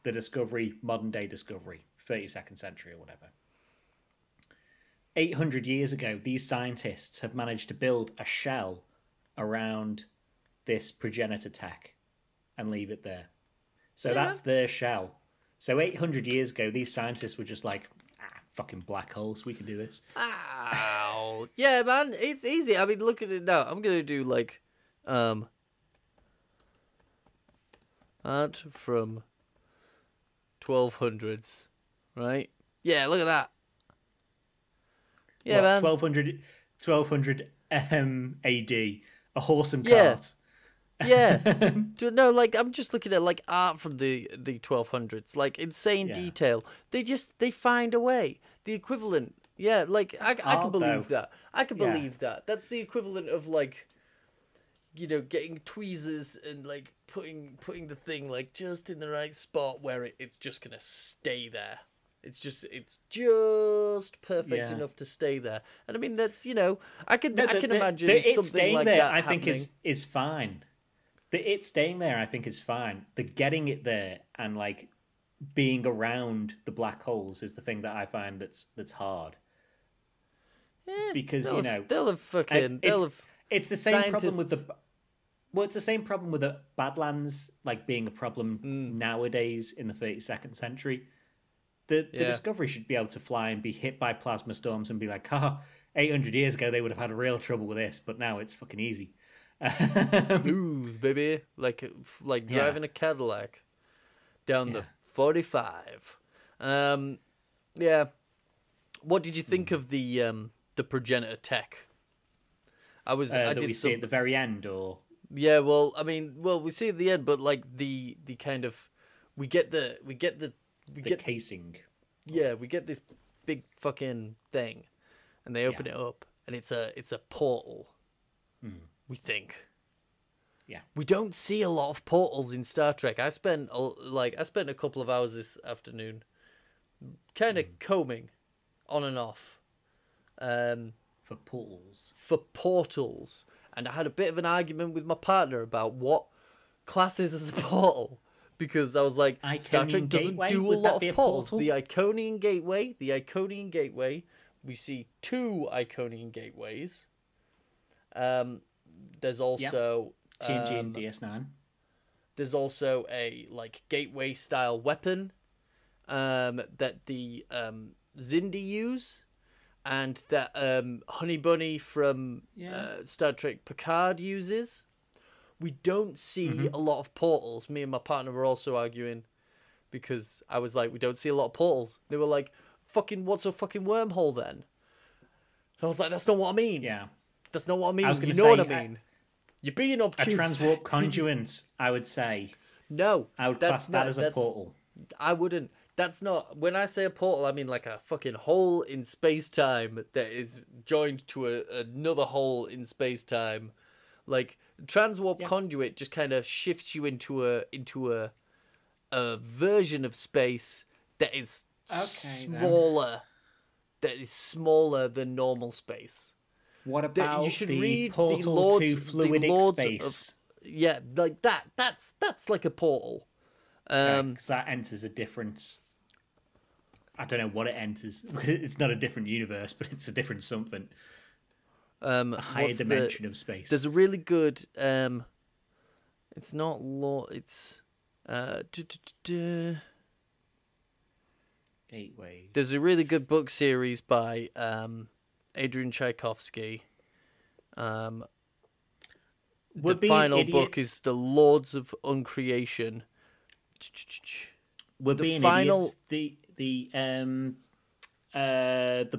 the Discovery, modern day Discovery, 32nd century or whatever, 800 years ago, these scientists have managed to build a shell around this progenitor tech and leave it there. So that's their shell. So 800 years ago, these scientists were just like, fucking black holes, we can do this. Ow. Yeah, man, it's easy. I mean, look at it now. I'm going to do, like, art from 1200s, right? Yeah, look at that. Yeah, man. 1200 AD, a horse and cart. Yeah. No, like, I'm just looking at, like, art from the 1200s, like, insane detail. They find a way. The equivalent. Yeah, like, I can believe that. I can believe that. That's the equivalent of, like, getting tweezers and, like, putting the thing, like, just in the right spot where it's just gonna stay there. It's just perfect enough to stay there. And I mean, that's, I can imagine something like there, that I happening. think is fine. The it staying there, I think, is fine. The getting it there and, like, being around the black holes is the thing that I find that's hard. Yeah, because it's the same problem with it's the same problem with the Badlands, like, being a problem nowadays in the 32nd century. The Discovery should be able to fly and be hit by plasma storms and be like, 800 years ago they would have had real trouble with this, but now it's fucking easy. Smooth, baby. Like driving a Cadillac down the 45. Yeah. What did you think of the progenitor tech? We see at the very end, or yeah, well, I mean, we see at the end, but like the kind of we get the casing. Yeah, we get this big fucking thing, and they open it up, and it's a portal. We think. Yeah. We don't see a lot of portals in Star Trek. I spent a couple of hours this afternoon, kind of combing, on and off, for portals, and I had a bit of an argument with my partner about what classes as a portal, because I was like, Star Trek doesn't do a lot of portals. The Iconian Gateway. We see 2 Iconian gateways. There's also TNG and DS9. There's also a, like, gateway style weapon that the Xindi use, and that Honey Bunny from Star Trek Picard uses. We don't see a lot of portals. Me and my partner were also arguing, because I was like, we don't see a lot of portals. They were like, what's a fucking wormhole then? And I was like, that's not what I mean. Yeah. That's not what I mean. What I mean? You're being obtuse. A transwarp conduit, I would say. No. I would class that as a portal. I wouldn't. That's not... When I say a portal, I mean like a fucking hole in space-time that is joined to another hole in space-time. Like, transwarp conduit just kind of shifts you into a version of space that is smaller. That is smaller than normal space. What about you should the read portal to fluidic space? Like that. That's like a portal. Because that enters a different... I don't know what it enters. It's not a different universe, but it's a different something. A higher dimension of space. There's a really good... it's not law... It's... Gateways. There's a really good book series by Adrian Tchaikovsky. The final book is The Lords of Uncreation. We're being idiots. The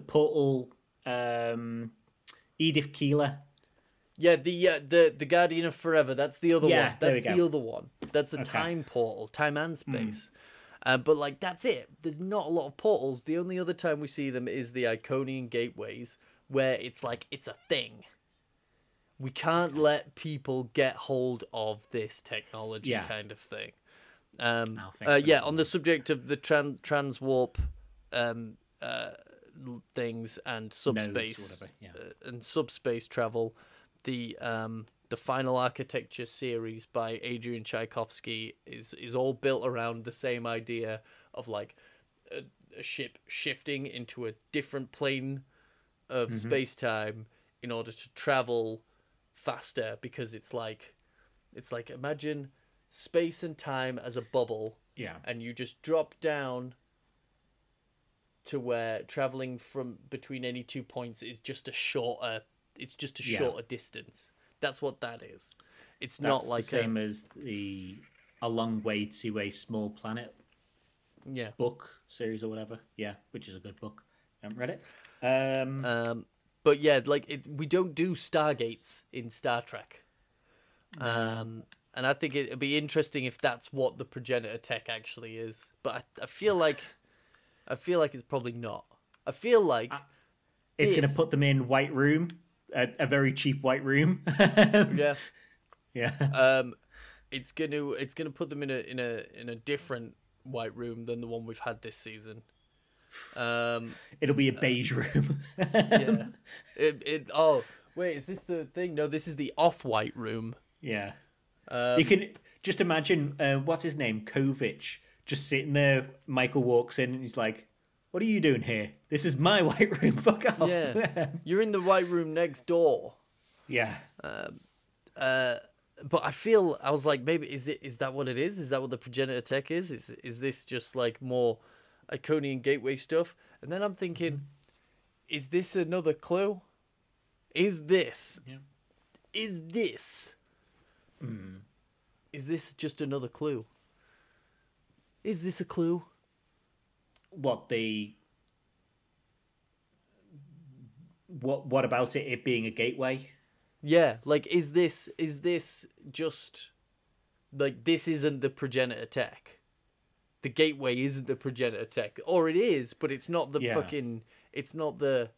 portal, Edith Keeler. Yeah, the Guardian of Forever. That's the other one. That's the other one. That's a time portal, time and space. But like that's it. There's not a lot of portals. The only other time we see them is the Iconian gateways, where it's like it's a thing. we can't let people get hold of this technology, Yeah. kind of thing. Thanks On the subject of the transwarp things and subspace Nodes or whatever, and subspace travel, the final architecture series by Adrian Tchaikovsky is all built around the same idea of like a ship shifting into a different plane of space-time in order to travel faster, because it's like imagine space and time as a bubble, and you just drop down to where traveling from between any 2 points is just a shorter distance. That's what that is. That's not like the same as A Long Way to a Small Planet book series or whatever, which is a good book. I haven't read it. But yeah, like we don't do Stargates in Star Trek. And I think it'd be interesting if that's what the progenitor tech actually is. But I feel like it's probably not. I feel like it's going to put them in White Room, a very cheap White Room. Yeah. Yeah. It's gonna put them in a different White Room than the one we've had this season. It'll be a beige room. Yeah. Oh wait, is this the thing? No, this is the off-white room. Yeah. You can just imagine what's his name, Kovic, just sitting there. Michael walks in and he's like, "What are you doing here? This is my White Room. Fuck off." Yeah. You're in the White Room next door. Yeah. But I was like, maybe is that what it is? Is that what the progenitor tech is? Is this just like more Iconian gateway stuff? And then I'm thinking, is this another clue? Is this just another clue? Is this a clue? What about it being a gateway? Yeah, like is this just like this isn't the progenitor tech? The gateway isn't the progenitor tech, or it is, but it's not the fucking. It's not the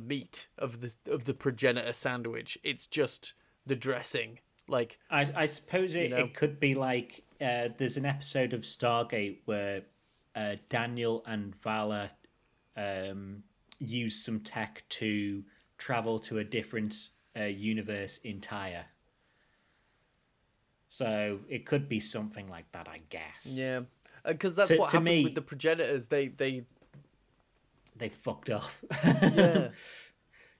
meat of the progenitor sandwich. It's just the dressing. Like I suppose it could be like there's an episode of Stargate where Daniel and Vala use some tech to travel to a different universe entire. So it could be something like that, I guess. Yeah, because that's what happened with the progenitors. They fucked off. Yeah.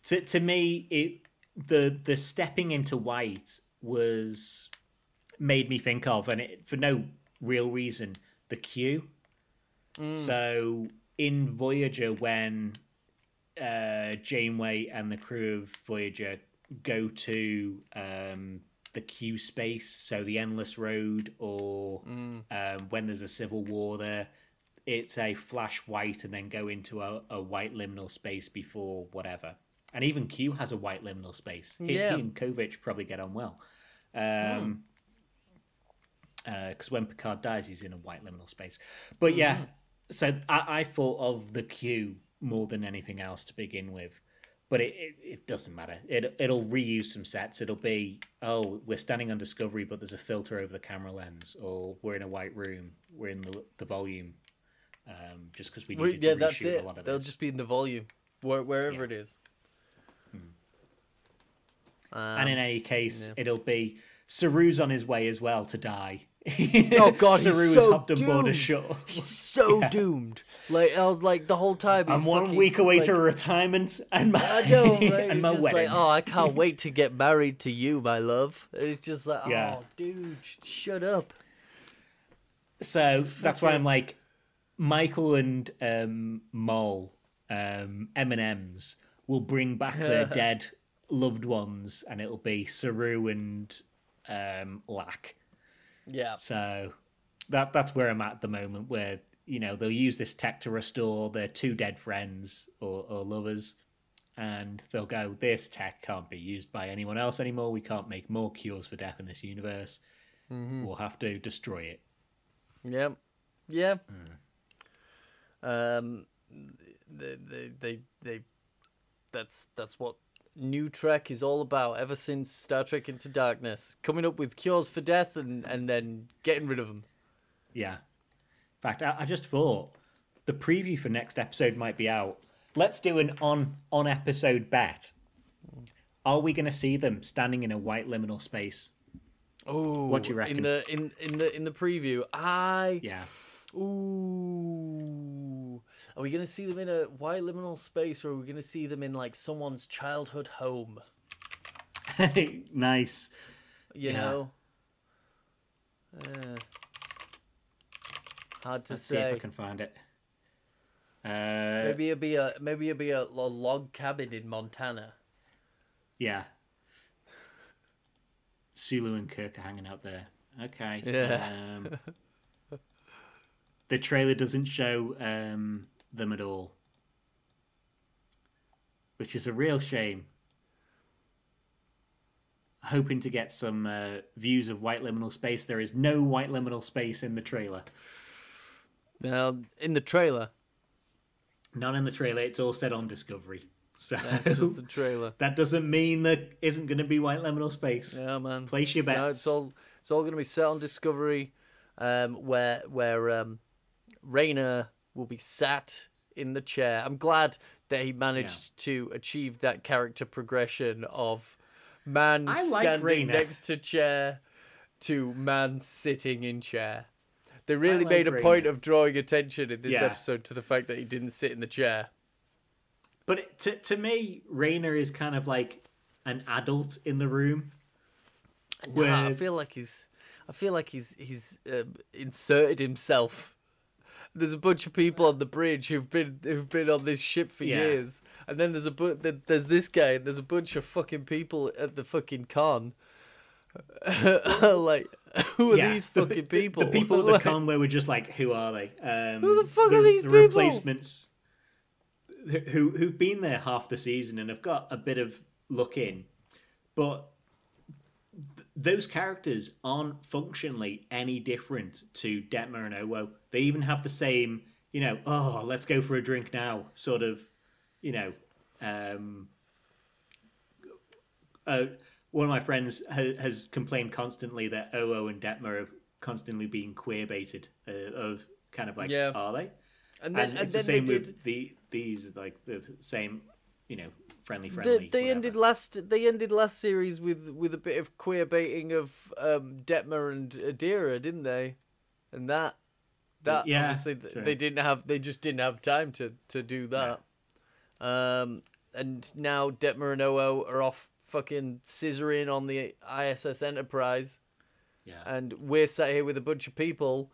To me, the stepping into white made me think of, and for no real reason, the Q. So in Voyager, when Janeway and the crew of Voyager go to the Q space, so the Endless Road, or when there's a civil war there, it's a flash white and then go into a white liminal space before whatever. And even Q has a white liminal space. He and Kovic probably get on well. Because when Picard dies, he's in a white liminal space. But yeah, so I thought of the Q more than anything else to begin with. But it doesn't matter. It'll reuse some sets. It'll be, we're standing on Discovery, but there's a filter over the camera lens, or we're in a white room, we're in the volume, just because we needed to reshoot a lot of this. They'll just be in the volume, wherever it is. And in any case, it'll be Saru's on his way as well to die. Oh God, Saru he's has so hopped on board a shuttle. He's so doomed. Like I was like the whole time. I'm 1 week away to retirement and my and my wedding. Like, I can't wait to get married to you, my love. And it's just like, dude, shut up. So that's why I'm like, Michael and Mole, M&M's will bring back their dead loved ones, and it'll be Saru and Lack. Yeah. So that's where I'm at the moment, where they'll use this tech to restore their two dead friends or lovers, and they'll go, this tech can't be used by anyone else anymore. We can't make more cures for death in this universe. We'll have to destroy it. Yep. Yeah. They that's what new Trek is all about ever since Star Trek Into Darkness. Coming up with cures for death and then getting rid of them. Yeah. In fact, I just thought the preview for next episode might be out. Let's do an on episode bet. Are we going to see them standing in a white liminal space? Oh, what do you reckon? In the preview, yeah. Ooh, are we gonna see them in a white liminal space, or are we gonna see them in like someone's childhood home? Nice. You know. Hard to Let's say. See if I can find it. Maybe it'll be a log cabin in Montana. Yeah. Sulu and Kirk are hanging out there. Okay. Yeah. The trailer doesn't show them at all, which is a real shame. Hoping to get some views of white liminal space. There is no white liminal space in the trailer. Now, in the trailer. Not in the trailer. It's all said on Discovery. So that's just the trailer. That doesn't mean there isn't going to be white liminal space. Yeah, man. Place your bets. No, it's all going to be set on Discovery, where Rayner will be sat in the chair. I'm glad that he managed to achieve that character progression of man standing next to chair to man sitting in chair. They really made a point of drawing attention in this episode to the fact that he didn't sit in the chair. But to me, Rayner is kind of like an adult in the room. I feel like he's inserted himself. There's a bunch of people on the bridge who've been on this ship for years, and then there's this guy, and there's a bunch of fucking people at the fucking con. Like, who are these fucking people? The people at the con where we're just like, who are they? Who the fuck are these people? Replacements who've been there half the season and have got a bit of look in, but those characters aren't functionally any different to Detmer and Owo. They even have the same, let's go for a drink now, sort of, one of my friends has complained constantly that Owo and Detmer have constantly been queer baited, of kind of like, are they? And it's the same with these, like the same, friendly. They ended last series with a bit of queer baiting of Detmer and Adira, didn't they? And that obviously they just didn't have time to do that. Yeah. And now Detmer and Owo are off fucking scissoring on the ISS Enterprise. Yeah. And we're sat here with a bunch of people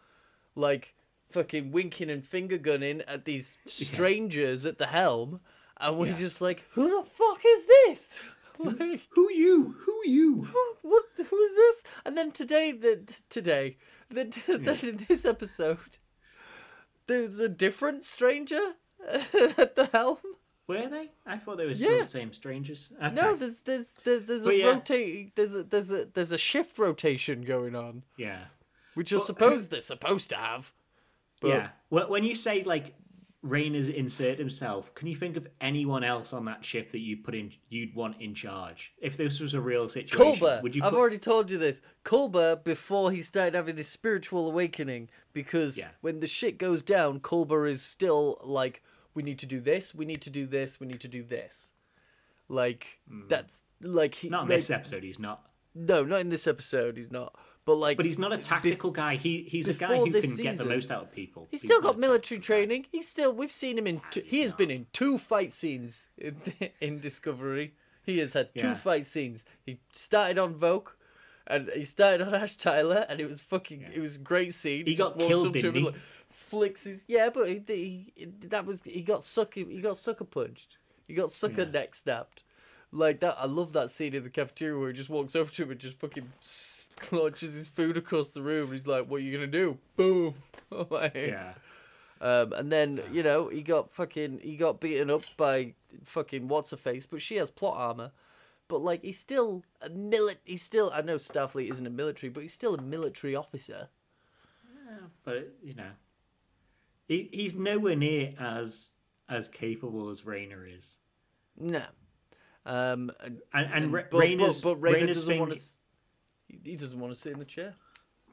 like fucking winking and finger gunning at these strangers at the helm. And we're just like, who the fuck is this? Like, who you? Who is this? And then in this episode, there's a different stranger at the helm. Were they? I thought they were still the same strangers. Okay. No, there's a shift rotation going on. Yeah, which they're supposed to have. But... Yeah. Well, when you say like Rayner's insert himself, can you think of anyone else on that ship that you'd want in charge if this was a real situation? Culber. I've already told you this. Culber, before he started having his spiritual awakening, because when the shit goes down, Culber is still like, we need to do this, we need to do this, we need to do this. Like that's like not in this episode. He's not. No, not in this episode. He's not. But he's not a tactical guy. He's a guy who can get the most out of people. He's still got military training. We've seen him in. He has been in 2 fight scenes in Discovery. He has had 2 fight scenes. He started on Vogue, and he started on Ash Tyler, and it was it was a great scene. He got killed, didn't he? Flicks his but he got sucker punched. He got sucker neck snapped. Like that, I love that scene in the cafeteria where he just walks over to him and just fucking launches his food across the room. And he's like, "What are you gonna do?" Boom. And then he got beaten up by fucking what's her face, but she has plot armor. But like he's still I know Starfleet isn't a military, but he's still a military officer. Yeah, but he's nowhere near as capable as Rayner is. No. Rayna doesn't want to. He doesn't want to sit in the chair.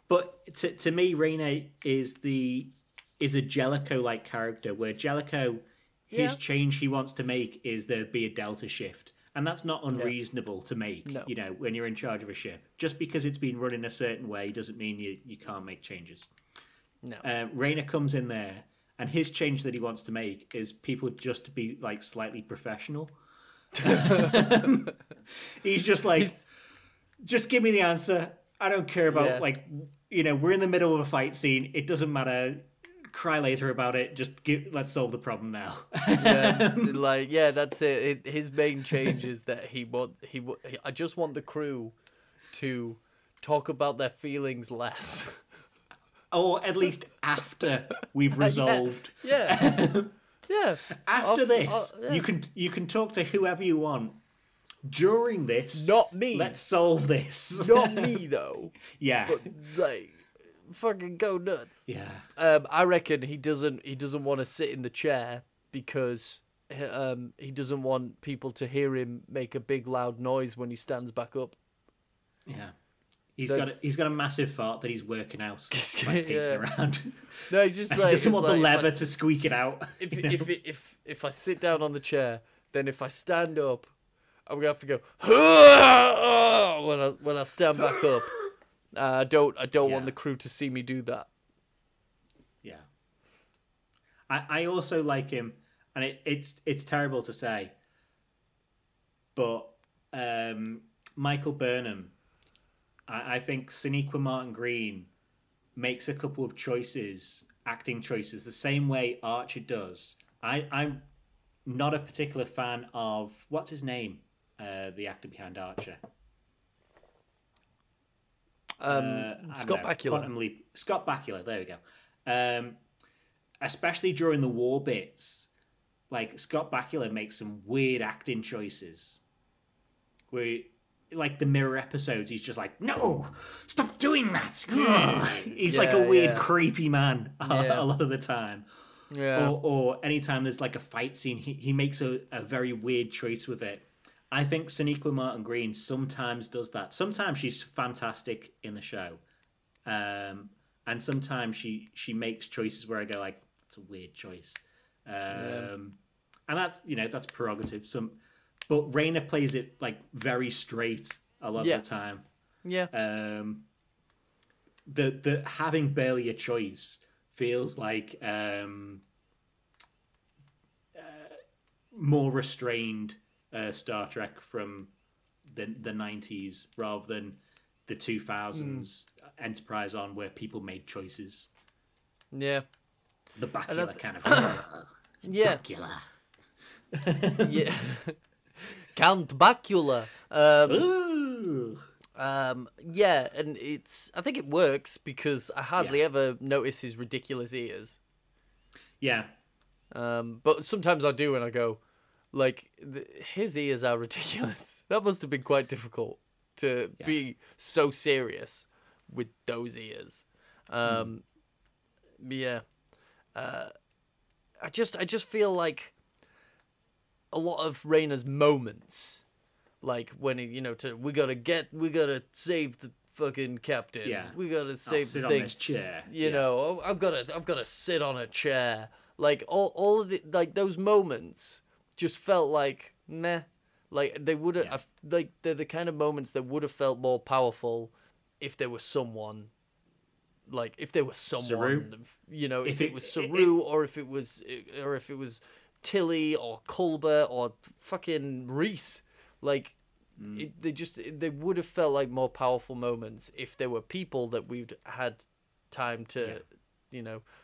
But to me, Rayna is a Jellicoe-like character, where Jellicoe, his change he wants to make is there be a delta shift. And that's not unreasonable to make, when you're in charge of a ship. Just because it's been run in a certain way doesn't mean you can't make changes. No. Rayna comes in there, and his change that he wants to make is people just to be, like, slightly professional. He's just like, just give me the answer. I don't care about, we're in the middle of a fight scene. It doesn't matter. Cry later about it. Just let's solve the problem now. That's it. His main change is that I just want the crew to talk about their feelings less, or at least after we've resolved. Yeah. After this, you can talk to whoever you want. During this, not me. Let's solve this. Not me though. Yeah. But like, fucking go nuts. Yeah. I reckon he doesn't want to sit in the chair because he doesn't want people to hear him make a big loud noise when he stands back up. Yeah. He's got a massive fart that he's working out, like pacing around. No, he's just like, he doesn't want the lever to squeak it out. If I sit down on the chair, then if I stand up, I'm gonna have to go when I stand back up. I don't want the crew to see me do that. Yeah. I also like him, and it's terrible to say, but Michael Burnham, I think Sonequa Martin Green makes a couple of acting choices, the same way Archer does. I'm not a particular fan of, what's his name, the actor behind Archer. Scott Bakula. Scott Bakula, there we go. Especially during the war bits, like Scott Bakula makes some weird acting choices. Where, like the Mirror episodes, he's just like, "No, stop doing that." He's like a weird, creepy man a lot of the time. Yeah. Or anytime there's like a fight scene, he makes a very weird choice with it. I think Sonequa Martin Green sometimes does that. Sometimes she's fantastic in the show, and sometimes she makes choices where I go like, "It's a weird choice," and that's prerogative. But Rayna plays it like very straight a lot of the time. Yeah. The having barely a choice feels like more restrained Star Trek from the 90s rather than the 2000s Enterprise on, where people made choices. Yeah. The Bakula kind of. Bakula. Yeah. Count Bakula. And I think it works because I hardly ever notice his ridiculous ears. Yeah. But sometimes I do, and I go, like, his ears are ridiculous. That must have been quite difficult to be so serious with those ears. I just feel like a lot of Rayna's moments, like when we gotta save the fucking captain. Yeah. We gotta save the thing. thing. On this chair. I've gotta sit on a chair. Like all of those moments just felt like meh. Like they would have like they're the kind of moments that would have felt more powerful if there was someone. Like if there was someone, Saru? If it was Saru, or if it was Tilly or Culber or fucking Reese, like they would have felt like more powerful moments if there were people that we'd had time to,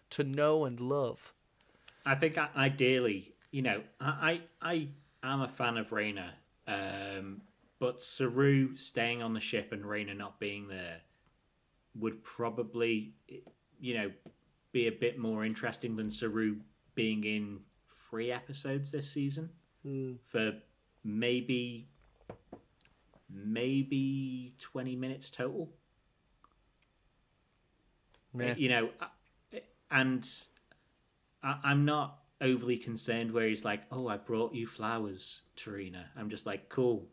to know and love. I think ideally, I am a fan of Rayna, but Saru staying on the ship and Rayna not being there would probably, be a bit more interesting than Saru being in 3 episodes this season for maybe 20 minutes total. Yeah. And I'm not overly concerned where he's like, "Oh, I brought you flowers, Tarina." I'm just like, cool.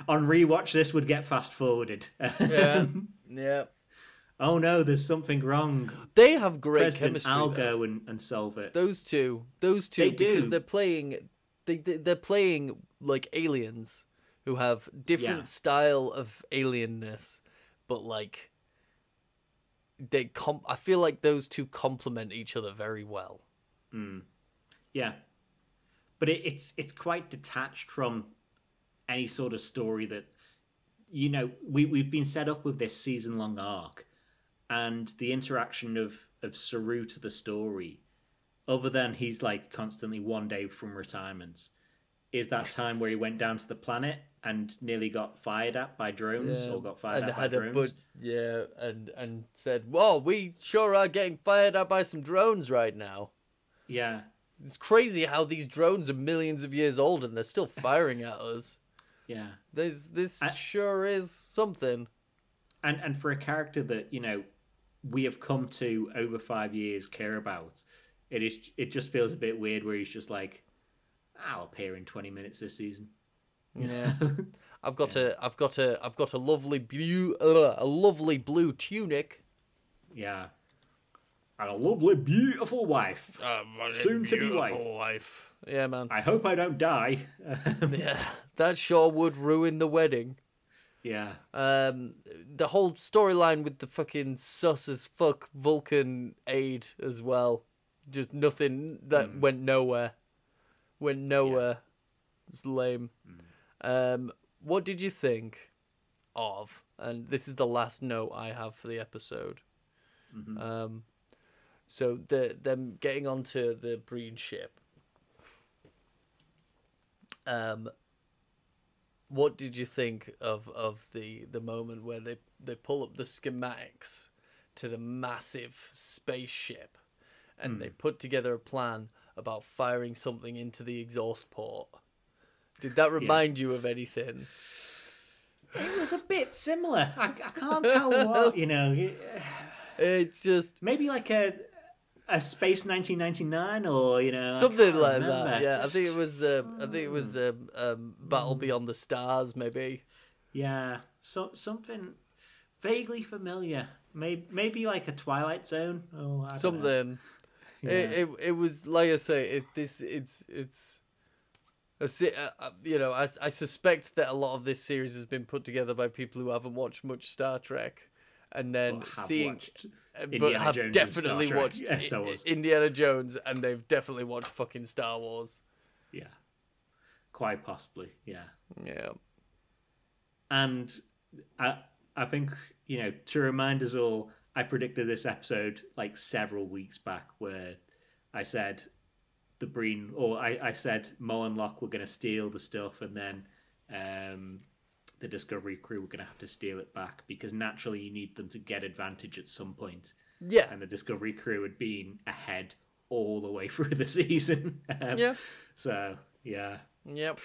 On rewatch, this would get fast forwarded. Yeah, yeah. Oh no, there's something wrong. They have great President, chemistry. I'll though. go and solve it. Those two, They because do. they're playing, they're playing like aliens who have different style of alienness, but like I feel like those two complement each other very well. Yeah, but it's quite detached from any sort of story that we've been set up with this season long arc, and the interaction of Saru to the story, other than he's like constantly one day from retirement, is that time where he went down to the planet and nearly got fired at by drones, or got fired at by drones. And said, "Whoa, we sure are getting fired at by some drones right now." Yeah, It's crazy how these drones are millions of years old and they're still firing at us. yeah. This sure is something. And for a character that we have come to over 5 years care about, it just feels a bit weird where he's just like, "I'll appear in 20 minutes this season." Yeah, I've got a lovely blue tunic. Yeah, and a lovely, beautiful wife, soon to be wife. Yeah, man. I hope I don't die. Yeah, that sure would ruin the wedding. Yeah. The whole storyline with the fucking sus as fuck Vulcan aid as well. Just nothing that went nowhere. Yeah. It's lame. What did you think of? And this is the last note I have for the episode. So them getting onto the Breen ship. What did you think of the moment where they pull up the schematics to the massive spaceship and they put together a plan about firing something into the exhaust port? Did that remind you of anything? It was a bit similar. I can't tell what, It's just maybe like a Space 1999 or something like that. Yeah, I think it was Battle Beyond the Stars, maybe. Yeah, so something vaguely familiar. Maybe like a Twilight Zone or something. Yeah. It was like I say. I suspect that a lot of this series has been put together by people who haven't watched much Star Trek, and then have definitely watched Indiana Jones, and they've definitely watched fucking Star Wars. Yeah, quite possibly. Yeah. Yeah. And I think to remind us all, I predicted this episode like several weeks back, where I said the Breen, or I said Mo and Locke were going to steal the stuff, and then the Discovery crew were going to have to steal it back, because naturally you need them to get advantage at some point. Yeah. And the Discovery crew had been ahead all the way through the season. Yeah. So, yeah. Yep.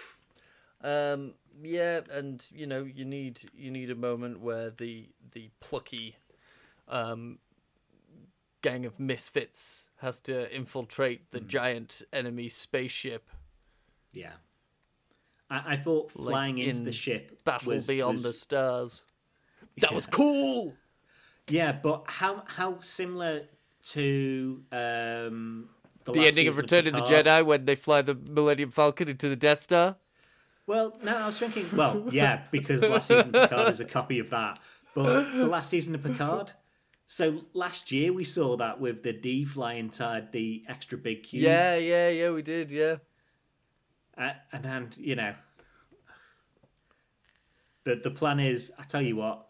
Yeah, and you need a moment where the plucky gang of misfits has to infiltrate the giant enemy spaceship. Yeah. I thought flying into the ship Battle Beyond the Stars. That was cool. Yeah, but how similar to the ending of Return of the Jedi when they fly the Millennium Falcon into the Death Star? Well, no, I was thinking, yeah, because last season of Picard is a copy of that. But the last season of Picard, so last year we saw that with the D flying inside the extra big cube. Yeah, we did, yeah. And then, the plan is, I tell you what,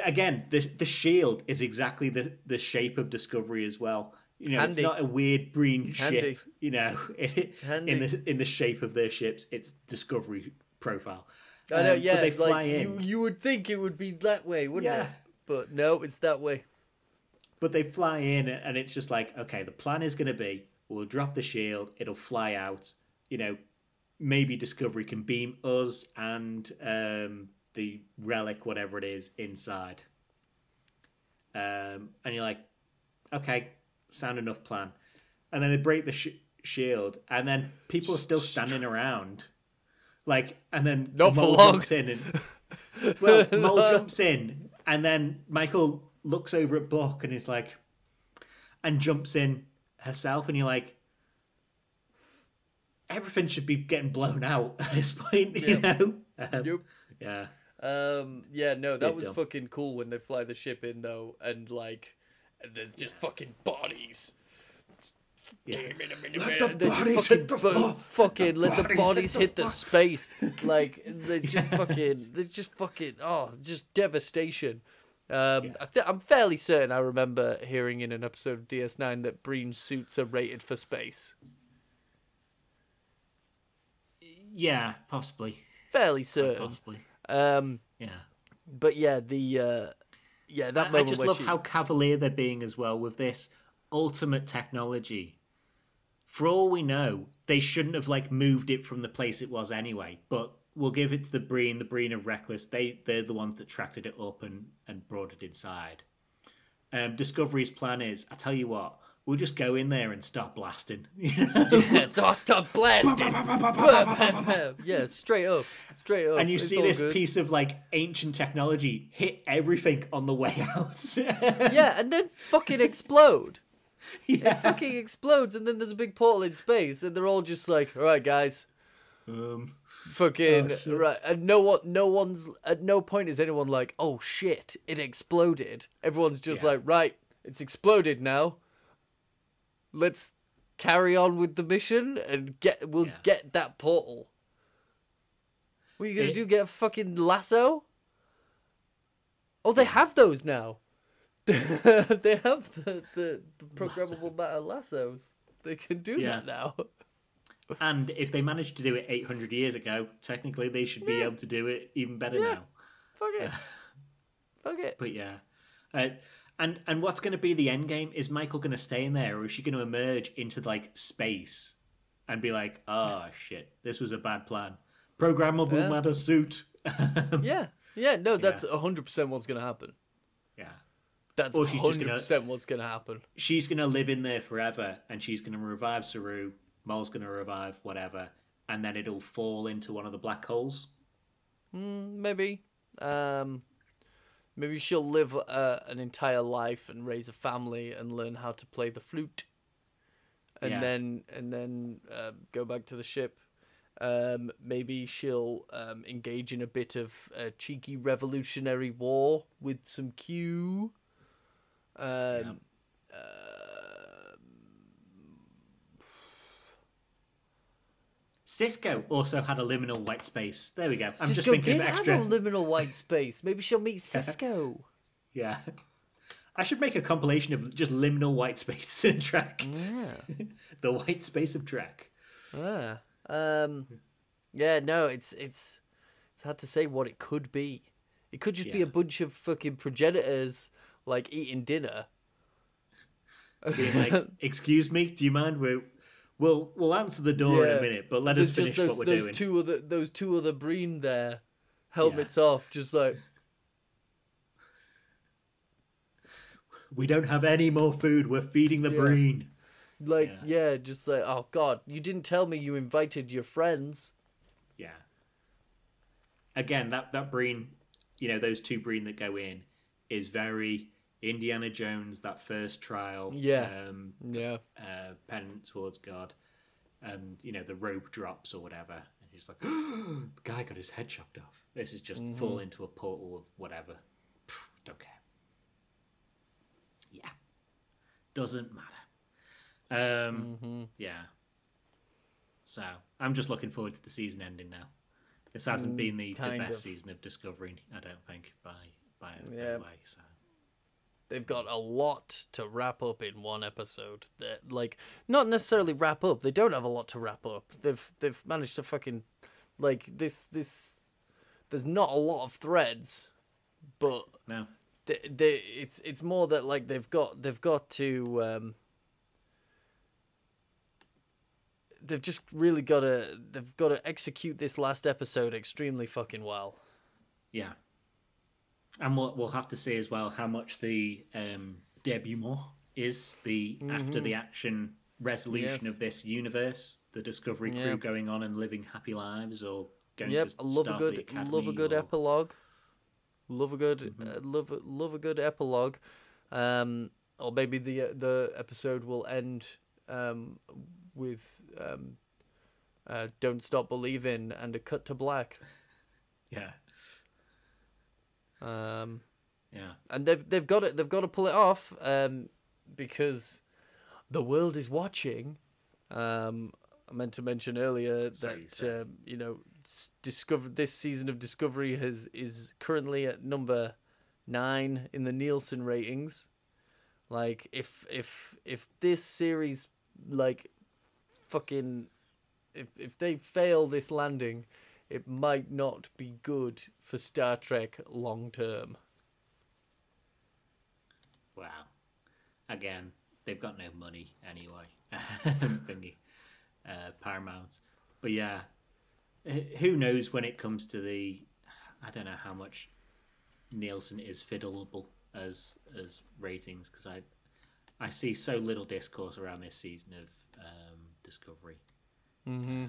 again, the shield is exactly the shape of Discovery as well. It's not a weird Breen ship. In the shape of their ships, it's Discovery profile. I know, yeah. But they fly in. You would think it would be that way, wouldn't it? But no, it's that way. But they fly in, and it's just like, okay, the plan is going to be, we'll drop the shield, it'll fly out. Maybe Discovery can beam us and the relic, whatever it is, inside. And you're like, okay, sound enough plan. And then they break the shield, and then people are still standing around. Like, and then Not for Mole long. jumps in, and well, Mole jumps in, and then Michael looks over at Buck and is like, and jumps in herself, and you're like, everything should be getting blown out at this point, you know? Yeah. Yeah, no, that was dumb. fucking cool when they fly the ship in though, and like, there's just fucking bodies. Yeah. Let the bodies hit the floor. Fucking let the bodies hit the space. Like there's just fucking just devastation. I'm fairly certain I remember hearing in an episode of DS9 that Breen's suits are rated for space. Yeah, possibly. Fairly certain. Possibly. Yeah. But yeah, that moment. I just love how cavalier they're being as well with this ultimate technology. For all we know, they shouldn't have like moved it from the place it was anyway. But we'll give it to the Breen. The Breen are reckless. They're the ones that tracked it up and brought it inside. Discovery's plan is, I tell you what, we'll just go in there and start blasting. Yeah, start blasting. Yeah, straight up. And you see this good. piece of like ancient technology hit everything on the way out. Yeah, and then fucking explode. Yeah. It fucking explodes, and then there's a big portal in space, and they're all just like, "All right, guys." Fucking right, and at no point is anyone like, "Oh shit, it exploded." Everyone's just like, "Right, it's exploded now. Let's carry on with the mission and get that portal." What are you gonna do? Get a fucking lasso? Oh, they have those now. They have the programmable matter lassos. They can do that now. And if they managed to do it 800 years ago, technically they should be able to do it even better now. Fuck it. Fuck it. But yeah. And what's going to be the end game? Is Michael going to stay in there, or is she going to emerge into like space and be like, "Oh shit, this was a bad plan. Programmable matter suit." No, that's 100% what's going to happen. Yeah. That's 100% what's going to happen. She's going to live in there forever, and she's going to revive Saru. Mole's going to revive whatever, and then it'll fall into one of the black holes. Maybe. Maybe she'll live an entire life and raise a family and learn how to play the flute, and then go back to the ship. Maybe she'll engage in a bit of a cheeky revolutionary war with some Q. Cisco also had a liminal white space. There we go. I'm Cisco just thinking did of extra. have a liminal white space. Maybe she'll meet Cisco. Yeah. I should make a compilation of just liminal white space in Trek. Yeah. The white space of Trek. Yeah. No, it's hard to say what it could be. It could just be a bunch of fucking progenitors like eating dinner. Being like, "Excuse me, do you mind? We'll answer the door in a minute, but let us finish what we're doing." Those two other Breen there, helmets off, just like, "We don't have any more food. We're feeding the Breen." Like, just like, "Oh God, you didn't tell me you invited your friends." Yeah. Again, that Breen, those two Breen that go in, is very Indiana Jones, that first trial. Penance towards God, and the rope drops or whatever, and he's like, "The guy got his head chopped off. This is just fall into a portal of whatever. Don't care." Yeah, doesn't matter. Yeah. So I'm just looking forward to the season ending now. This hasn't been the best season of Discovery, I don't think, by a fair way. So they've got a lot to wrap up in one episode. Like, not necessarily wrap up. They don't have a lot to wrap up. They've managed to fucking like this. There's not a lot of threads, but no. It's more that like they've got to. They've just really got to execute this last episode extremely fucking well. Yeah. And we'll have to see as well how much the dénouement is the after the action resolution of this universe, the Discovery crew going on and living happy lives, or going to Starfleet Academy. Love a good epilogue. Love a good love a good epilogue. Or maybe the episode will end with "Don't Stop Believing" and a cut to black. Yeah. Yeah. And they've got to pull it off because the world is watching. I meant to mention earlier that this season of Discovery is currently at number 9 in the Nielsen ratings. Like if this series if they fail this landing, it might not be good for Star Trek long term. Wow. Again, they've got no money anyway. Paramount. But yeah, who knows when it comes to I don't know how much Nielsen is fiddleable as ratings, because I see so little discourse around this season of Discovery. Mm-hmm.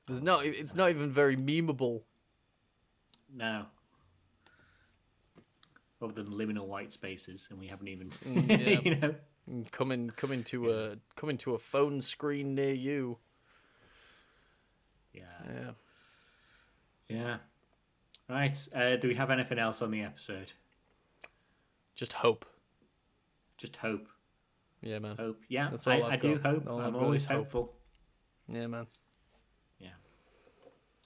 It's not even very memeable. No. Other than liminal white spaces, and we haven't even coming to a phone screen near you. Yeah. Right. Do we have anything else on the episode? Just hope. Yeah, man. Hope. Yeah, that's all I do hope. I'm always hopeful. Yeah, man. Yeah.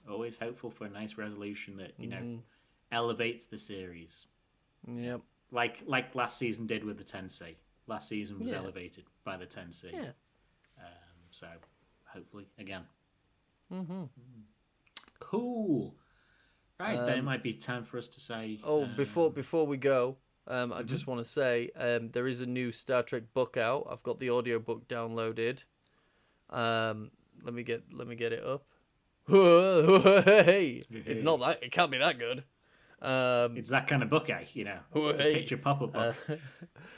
Always hopeful for a nice resolution that, elevates the series. Yep. Like last season did with the Tensei. Last season was elevated by the Tensei. Yeah. So, hopefully, again. Mm-hmm. Cool. Right, then it might be time for us to say... before we go, I just want to say there is a new Star Trek book out. I've got the audiobook downloaded. Let me get it up. Hey, it's not that. It can't be that good. It's that kind of book, It's a picture pop-up book.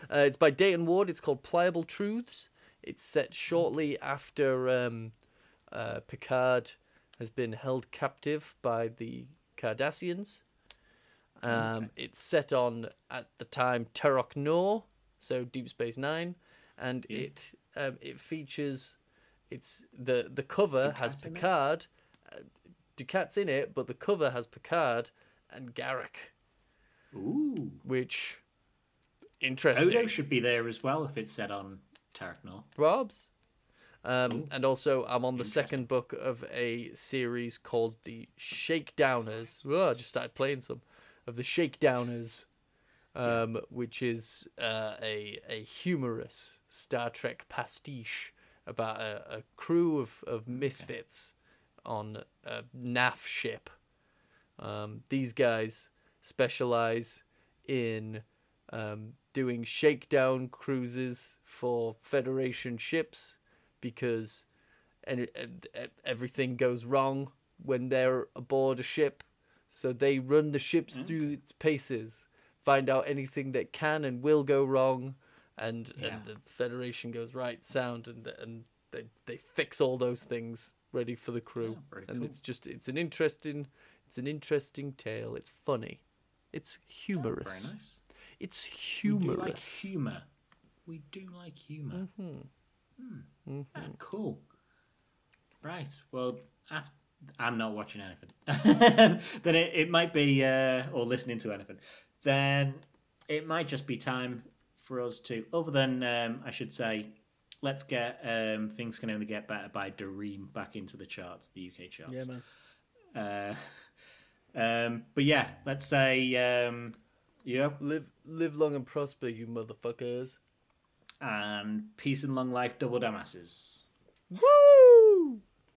It's by Dayton Ward. It's called Pliable Truths. It's set shortly after Picard has been held captive by the Cardassians. It's set on, at the time, Terok Nor, so Deep Space Nine, and it features... the cover has Picard. Ducat's in it, but the cover has Picard and Garak. Ooh. Which, interesting. Odo should be there as well if it's set on Terok Nor. Probs. And also, I'm on the second book of a series called The Shakedowners. Oh, I just started playing some of the Shakedowners, which is a humorous Star Trek pastiche about a crew of misfits on a NAF ship. These guys specialize in doing shakedown cruises for Federation ships because everything goes wrong when they're aboard a ship. So they run the ships through its paces, find out anything that can and will go wrong, and the Federation goes right sound, and they fix all those things ready for the crew. And cool. It's an interesting tale. It's funny. It's humorous. Very nice. It's humorous. We do like humour. Cool. Right. Well, I'm not watching anything. Then it might be, or listening to anything. Then it might just be time for us to, other than, I should say, let's get Things Can Only Get Better by Doreen back into the charts, the UK charts. Yeah, man. But yeah, let's say, live long and prosper, you motherfuckers. And peace and long life, double damasses. Woo!